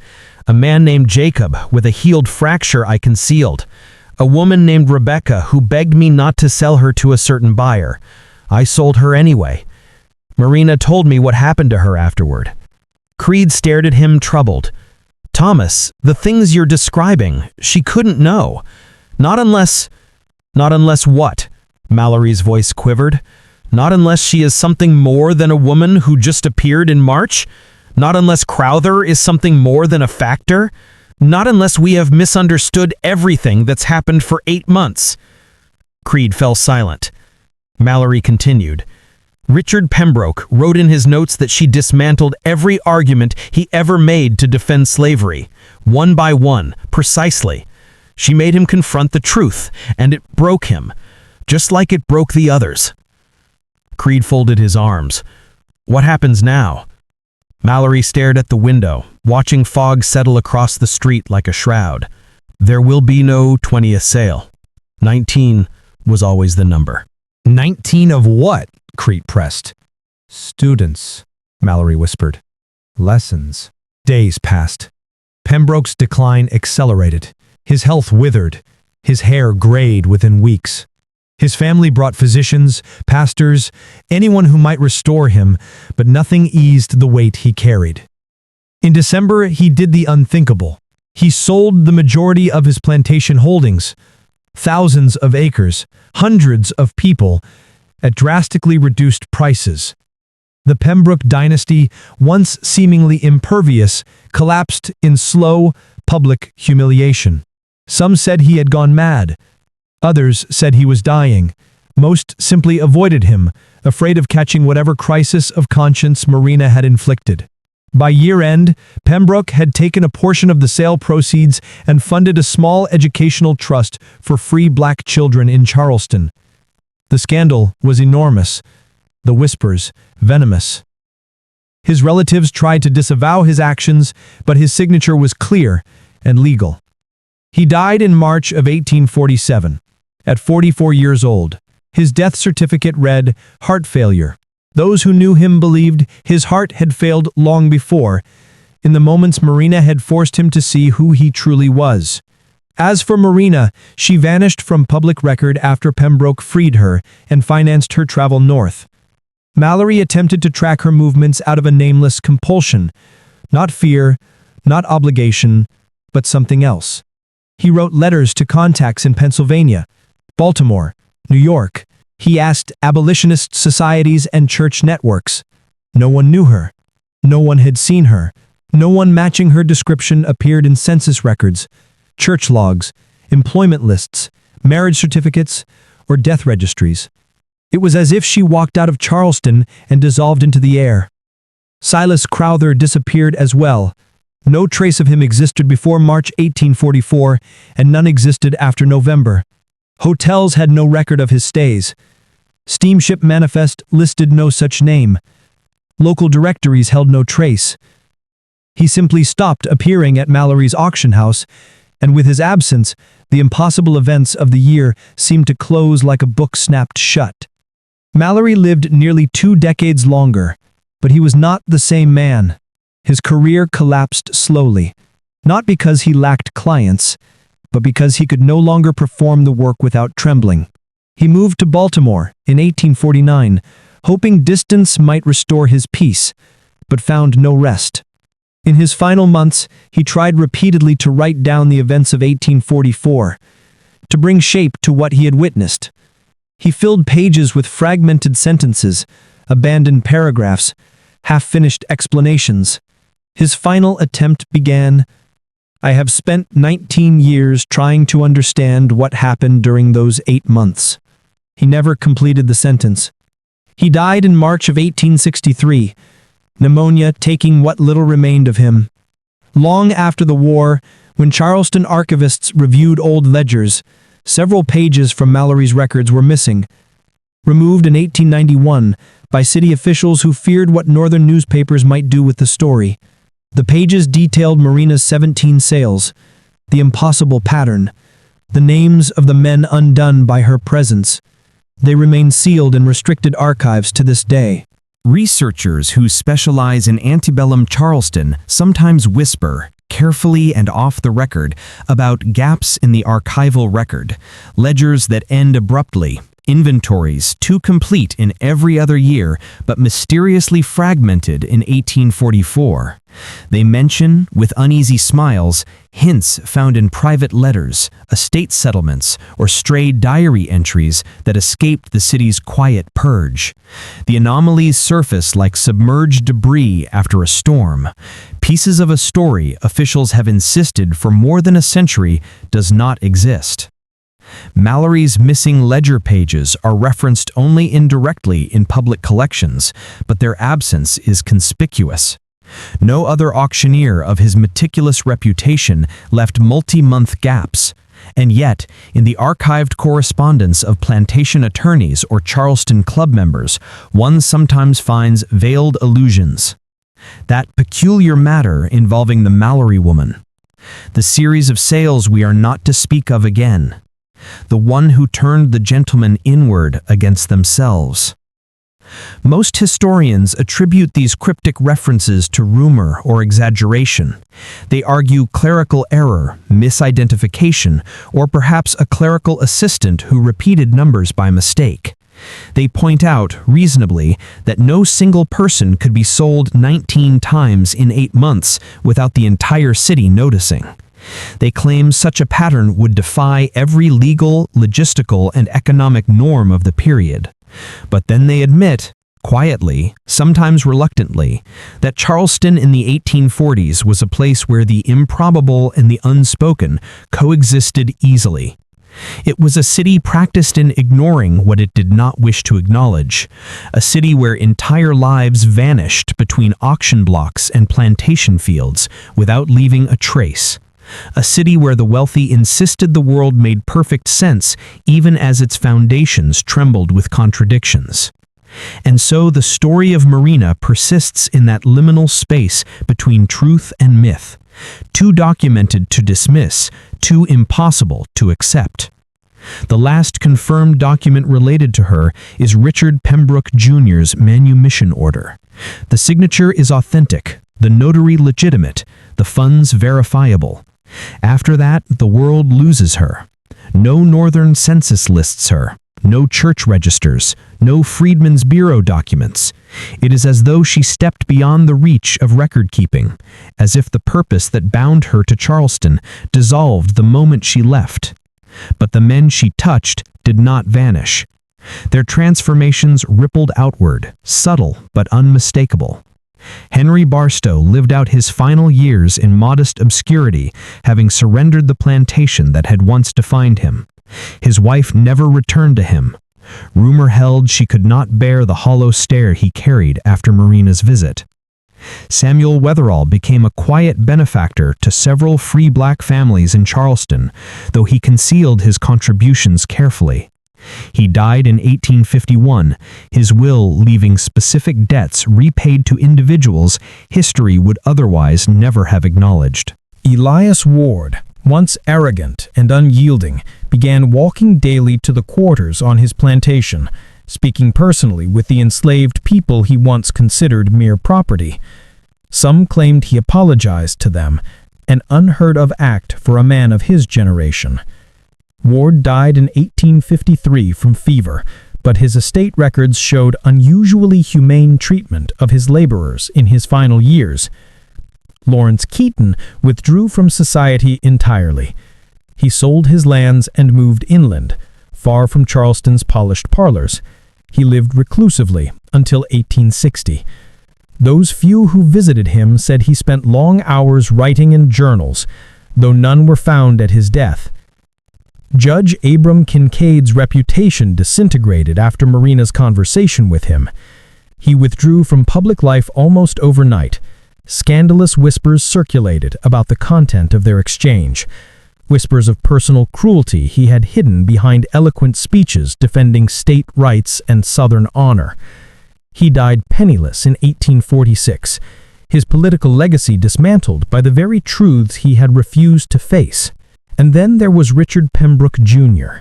A man named Jacob with a healed fracture I concealed. A woman named Rebecca who begged me not to sell her to a certain buyer. I sold her anyway. Marina told me what happened to her afterward. Creed stared at him, troubled. Thomas, the things you're describing, she couldn't know. Not unless what? Mallory's voice quivered. Not unless she is something more than a woman who just appeared in March? Not unless Crowther is something more than a factor? Not unless we have misunderstood everything that's happened for 8 months. Creed fell silent. Mallory continued. Richard Pembroke wrote in his notes that she dismantled every argument he ever made to defend slavery, one by one, precisely. She made him confront the truth, and it broke him, just like it broke the others. Creed folded his arms. What happens now? Mallory stared at the window, watching fog settle across the street like a shroud. There will be no 20th sale. 19 was always the number. 19 of what? Creed pressed. Students, Mallory whispered. Lessons. Days passed. Pembroke's decline accelerated. His health withered. His hair grayed within weeks. His family brought physicians, pastors, anyone who might restore him, but nothing eased the weight he carried. In December, he did the unthinkable. He sold the majority of his plantation holdings, thousands of acres, hundreds of people, at drastically reduced prices. The Pembroke dynasty, once seemingly impervious, collapsed in slow, public humiliation. Some said he had gone mad. Others said he was dying. Most simply avoided him, afraid of catching whatever crisis of conscience Marina had inflicted. By year-end, Pembroke had taken a portion of the sale proceeds and funded a small educational trust for free black children in Charleston. The scandal was enormous, the whispers venomous. His relatives tried to disavow his actions, but his signature was clear and legal. He died in March of 1847, at 44 years old. His death certificate read, heart failure. Those who knew him believed his heart had failed long before, in the moments Marina had forced him to see who he truly was. As for Marina, she vanished from public record after Pembroke freed her and financed her travel north. Mallory attempted to track her movements out of a nameless compulsion. Not fear, not obligation, but something else. He wrote letters to contacts in Pennsylvania, Baltimore, New York. He asked abolitionist societies and church networks. No one knew her. No one had seen her. No one matching her description appeared in census records, church logs, employment lists, marriage certificates, or death registries. It was as if she walked out of Charleston and dissolved into the air. Silas Crowther disappeared as well. No trace of him existed before March 1844, and none existed after November. Hotels had no record of his stays. Steamship manifest listed no such name. Local directories held no trace. He simply stopped appearing at Mallory's auction house, and with his absence, the impossible events of the year seemed to close like a book snapped shut. Mallory lived nearly 2 decades longer, but he was not the same man. His career collapsed slowly, not because he lacked clients, but because he could no longer perform the work without trembling. He moved to Baltimore in 1849, hoping distance might restore his peace, but found no rest. In his final months, he tried repeatedly to write down the events of 1844, to bring shape to what he had witnessed. He filled pages with fragmented sentences, abandoned paragraphs, half-finished explanations. His final attempt began, "I have spent 19 years trying to understand what happened during those 8 months." He never completed the sentence. He died in March of 1863, pneumonia taking what little remained of him. Long after the war, when Charleston archivists reviewed old ledgers, several pages from Mallory's records were missing. Removed in 1891 by city officials who feared what northern newspapers might do with the story. The pages detailed Marina's 17 sales, the impossible pattern, the names of the men undone by her presence. They remain sealed in restricted archives to this day. Researchers who specialize in antebellum Charleston sometimes whisper, carefully and off the record, about gaps in the archival record, ledgers that end abruptly, inventories too complete in every other year but mysteriously fragmented in 1844. They mention, with uneasy smiles, hints found in private letters, estate settlements, or stray diary entries that escaped the city's quiet purge. The anomalies surface like submerged debris after a storm. Pieces of a story officials have insisted for more than a century does not exist. Mallory's missing ledger pages are referenced only indirectly in public collections, but their absence is conspicuous. No other auctioneer of his meticulous reputation left multi-month gaps, and yet, in the archived correspondence of plantation attorneys or Charleston club members, one sometimes finds veiled allusions. That peculiar matter involving the Mallory woman. The series of sales we are not to speak of again. The one who turned the gentlemen inward against themselves. Most historians attribute these cryptic references to rumor or exaggeration. They argue clerical error, misidentification, or perhaps a clerical assistant who repeated numbers by mistake. They point out, reasonably, that no single person could be sold 19 times in 8 months without the entire city noticing. They claim such a pattern would defy every legal, logistical, and economic norm of the period. But then they admit, quietly, sometimes reluctantly, that Charleston in the 1840s was a place where the improbable and the unspoken coexisted easily. It was a city practiced in ignoring what it did not wish to acknowledge, a city where entire lives vanished between auction blocks and plantation fields without leaving a trace. A city where the wealthy insisted the world made perfect sense even as its foundations trembled with contradictions. And so the story of Marina persists in that liminal space between truth and myth, too documented to dismiss, too impossible to accept. The last confirmed document related to her is Richard Pembroke Jr.'s manumission order. The signature is authentic, the notary legitimate, the funds verifiable. After that, the world loses her. No northern census lists her, no church registers, no Freedmen's Bureau documents. It is as though she stepped beyond the reach of record-keeping, as if the purpose that bound her to Charleston dissolved the moment she left. But the men she touched did not vanish. Their transformations rippled outward, subtle but unmistakable. Henry Barstow lived out his final years in modest obscurity, having surrendered the plantation that had once defined him. His wife never returned to him. Rumor held she could not bear the hollow stare he carried after Marina's visit. Samuel Wetherall became a quiet benefactor to several free black families in Charleston, though he concealed his contributions carefully. He died in 1851, his will leaving specific debts repaid to individuals history would otherwise never have acknowledged. Elias Ward, once arrogant and unyielding, began walking daily to the quarters on his plantation, speaking personally with the enslaved people he once considered mere property. Some claimed he apologized to them, an unheard-of act for a man of his generation. Ward died in 1853 from fever, but his estate records showed unusually humane treatment of his laborers in his final years. Lawrence Keaton withdrew from society entirely. He sold his lands and moved inland, far from Charleston's polished parlors. He lived reclusively until 1860. Those few who visited him said he spent long hours writing in journals, though none were found at his death. Judge Abram Kincaid's reputation disintegrated after Marina's conversation with him. He withdrew from public life almost overnight. Scandalous whispers circulated about the content of their exchange, whispers of personal cruelty he had hidden behind eloquent speeches defending state rights and Southern honor. He died penniless in 1846, his political legacy dismantled by the very truths he had refused to face. And then there was Richard Pembroke Jr.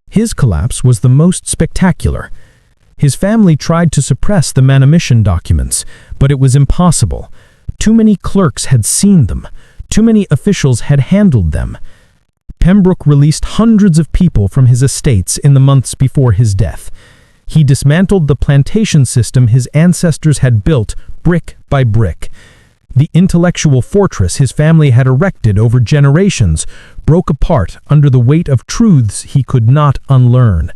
His collapse was the most spectacular. His family tried to suppress the manumission documents, but it was impossible. Too many clerks had seen them. Too many officials had handled them. Pembroke released hundreds of people from his estates in the months before his death. He dismantled the plantation system his ancestors had built brick by brick. The intellectual fortress his family had erected over generations broke apart under the weight of truths he could not unlearn.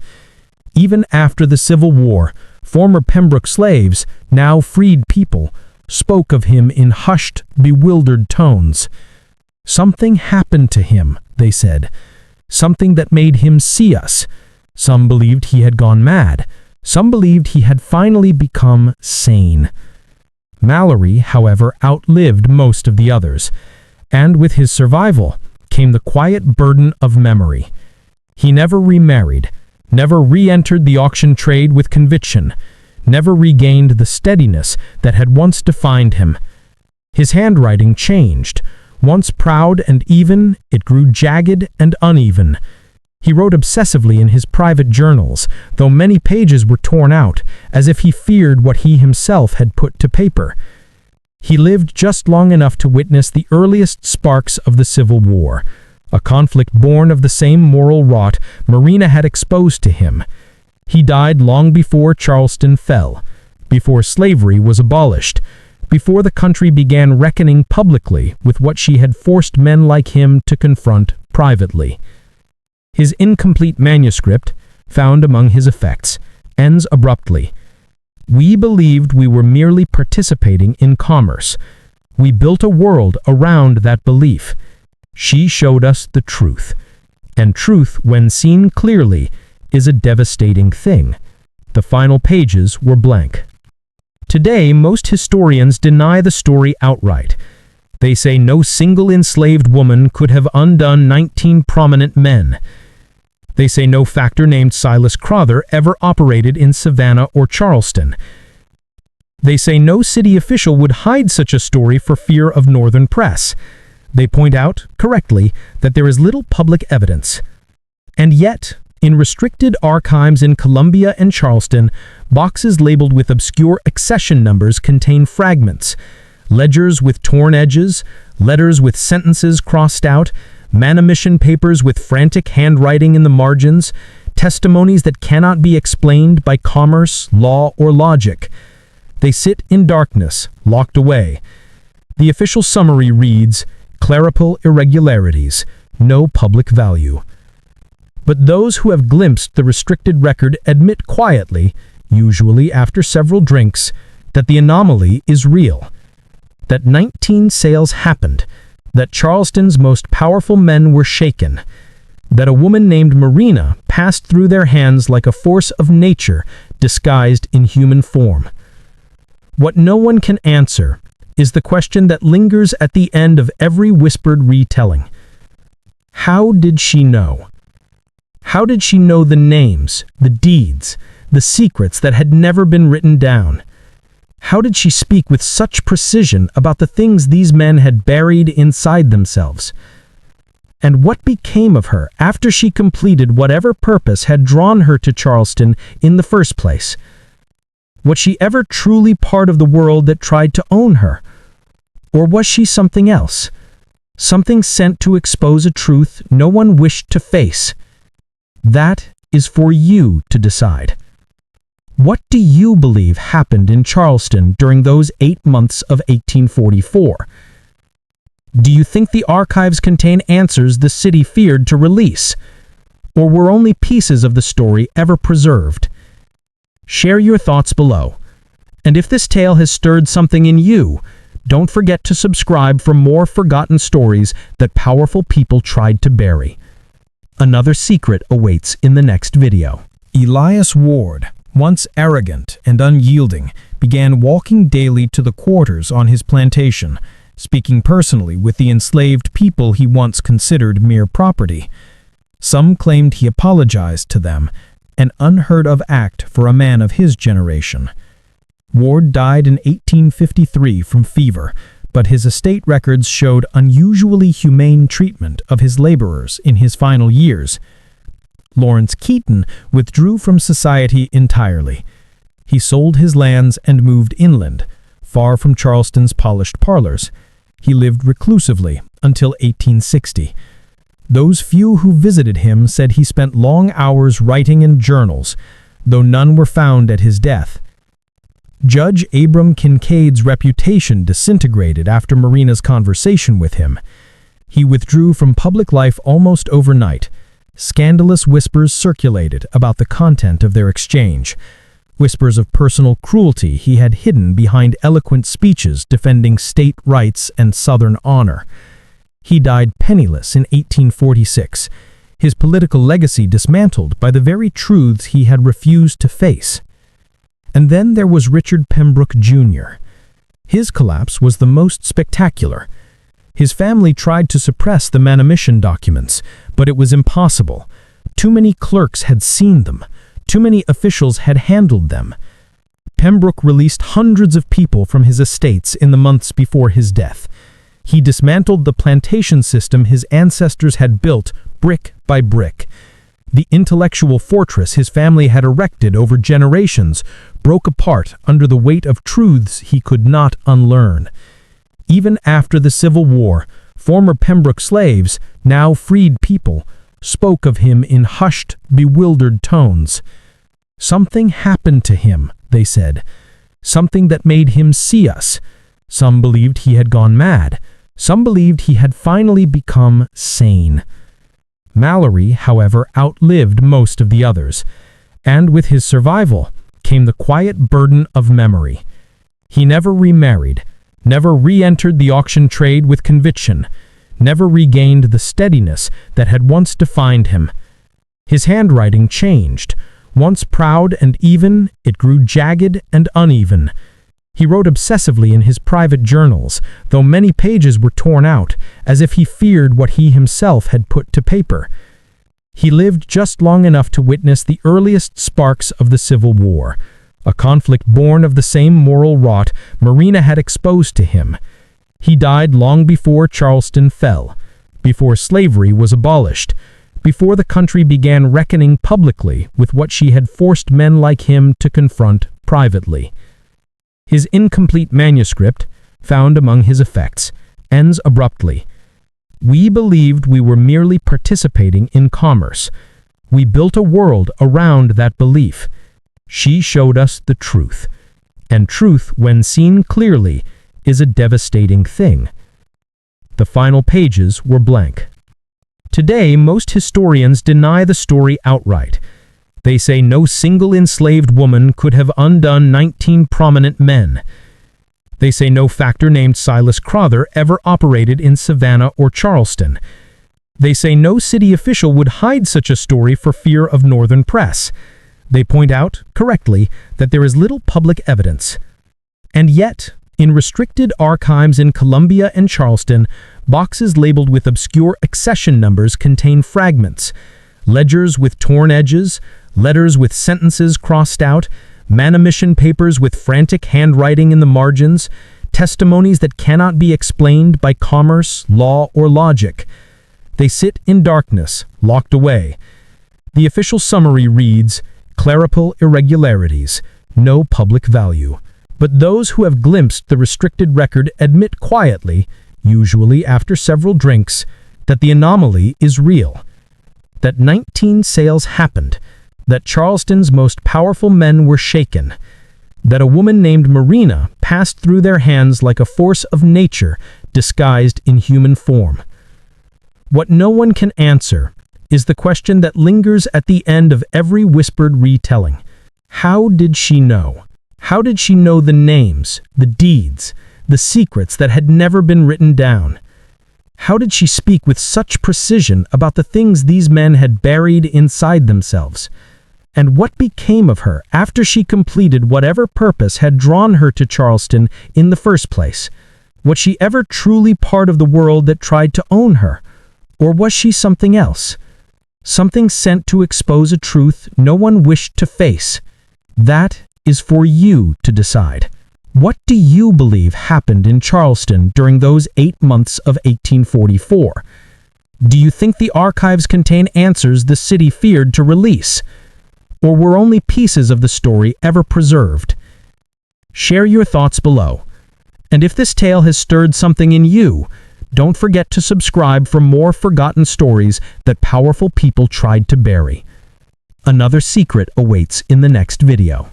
Even after the Civil War, former Pembroke slaves, now freed people, spoke of him in hushed, bewildered tones. Something happened to him, they said. Something that made him see us. Some believed he had gone mad. Some believed he had finally become sane. Mallory, however, outlived most of the others, and with his survival came the quiet burden of memory. He never remarried, never re-entered the auction trade with conviction, never regained the steadiness that had once defined him. His handwriting changed. Once proud and even, it grew jagged and uneven. He wrote obsessively in his private journals, though many pages were torn out, as if he feared what he himself had put to paper. He lived just long enough to witness the earliest sparks of the Civil War, a conflict born of the same moral rot Marina had exposed to him. He died long before Charleston fell, before slavery was abolished, before the country began reckoning publicly with what she had forced men like him to confront privately. His incomplete manuscript, found among his effects, ends abruptly. We believed we were merely participating in commerce. We built a world around that belief. She showed us the truth. And truth, when seen clearly, is a devastating thing. The final pages were blank. Today, most historians deny the story outright. They say no single enslaved woman could have undone 19 prominent men. They say no factor named Silas Crowther ever operated in Savannah or Charleston. They say no city official would hide such a story for fear of Northern press. They point out, correctly, that there is little public evidence. And yet, in restricted archives in Columbia and Charleston, boxes labeled with obscure accession numbers contain fragments, ledgers with torn edges, letters with sentences crossed out, manumission papers with frantic handwriting in the margins, testimonies that cannot be explained by commerce, law, or logic. They sit in darkness, locked away. The official summary reads, "Clerical irregularities, no public value." But those who have glimpsed the restricted record admit quietly, usually after several drinks, that the anomaly is real. That 19 sales happened, that Charleston's most powerful men were shaken, that a woman named Marina passed through their hands like a force of nature disguised in human form. What no one can answer is the question that lingers at the end of every whispered retelling. How did she know? How did she know the names, the deeds, the secrets that had never been written down? How did she speak with such precision about the things these men had buried inside themselves? And what became of her after she completed whatever purpose had drawn her to Charleston in the first place? Was she ever truly part of the world that tried to own her? Or was she something else? Something sent to expose a truth no one wished to face? That is for you to decide. What do you believe happened in Charleston during those 8 months of 1844? Do you think the archives contain answers the city feared to release? Or were only pieces of the story ever preserved? Share your thoughts below. And if this tale has stirred something in you, don't forget to subscribe for more forgotten stories that powerful people tried to bury. Another secret awaits in the next video. Elias Ward, once arrogant and unyielding, began walking daily to the quarters on his plantation, speaking personally with the enslaved people he once considered mere property. Some claimed he apologized to them, an unheard-of act for a man of his generation. Ward died in 1853 from fever, but his estate records showed unusually humane treatment of his laborers in his final years. Lawrence Keaton withdrew from society entirely. He sold his lands and moved inland, far from Charleston's polished parlors. He lived reclusively until 1860. Those few who visited him said he spent long hours writing in journals, though none were found at his death. Judge Abram Kincaid's reputation disintegrated after Marina's conversation with him. He withdrew from public life almost overnight. Scandalous whispers circulated about the content of their exchange. Whispers of personal cruelty he had hidden behind eloquent speeches defending state rights and Southern honor. He died penniless in 1846, his political legacy dismantled by the very truths he had refused to face. And then there was Richard Pembroke, Jr. His collapse was the most spectacular. His family tried to suppress the manumission documents, but it was impossible. Too many clerks had seen them. Too many officials had handled them. Pembroke released hundreds of people from his estates in the months before his death. He dismantled the plantation system his ancestors had built brick by brick. The intellectual fortress his family had erected over generations broke apart under the weight of truths he could not unlearn. Even after the Civil War, former Pembroke slaves, now freed people, spoke of him in hushed, bewildered tones. Something happened to him, they said. Something that made him see us. Some believed he had gone mad. Some believed he had finally become sane. Mallory, however, outlived most of the others, and with his survival came the quiet burden of memory. He never remarried, never re-entered the auction trade with conviction, never regained the steadiness that had once defined him. His handwriting changed. Once proud and even, it grew jagged and uneven. He wrote obsessively in his private journals, though many pages were torn out, as if he feared what he himself had put to paper. He lived just long enough to witness the earliest sparks of the Civil War, a conflict born of the same moral rot Marina had exposed to him. He died long before Charleston fell, before slavery was abolished, before the country began reckoning publicly with what she had forced men like him to confront privately. His incomplete manuscript, found among his effects, ends abruptly. We believed we were merely participating in commerce. We built a world around that belief. She showed us the truth. And truth, when seen clearly, is a devastating thing. The final pages were blank. Today, most historians deny the story outright. They say no single enslaved woman could have undone 19 prominent men. They say no factor named Silas Crowther ever operated in Savannah or Charleston. They say no city official would hide such a story for fear of Northern press. They point out, correctly, that there is little public evidence. And yet, in restricted archives in Columbia and Charleston, boxes labeled with obscure accession numbers contain fragments, ledgers with torn edges, letters with sentences crossed out, manumission papers with frantic handwriting in the margins, testimonies that cannot be explained by commerce, law, or logic. They sit in darkness, locked away. The official summary reads, "Clerical irregularities, no public value." But those who have glimpsed the restricted record admit quietly, usually after several drinks, that the anomaly is real. That 19 sales happened, that Charleston's most powerful men were shaken, that a woman named Marina passed through their hands like a force of nature disguised in human form. What no one can answer is the question that lingers at the end of every whispered retelling. How did she know? How did she know the names, the deeds, the secrets that had never been written down? How did she speak with such precision about the things these men had buried inside themselves? And what became of her after she completed whatever purpose had drawn her to Charleston in the first place? Was she ever truly part of the world that tried to own her? Or was she something else? Something sent to expose a truth no one wished to face? That is for you to decide. What do you believe happened in Charleston during those 8 months of 1844? Do you think the archives contain answers the city feared to release? Or were only pieces of the story ever preserved? Share your thoughts below. And if this tale has stirred something in you, don't forget to subscribe for more forgotten stories that powerful people tried to bury. Another secret awaits in the next video.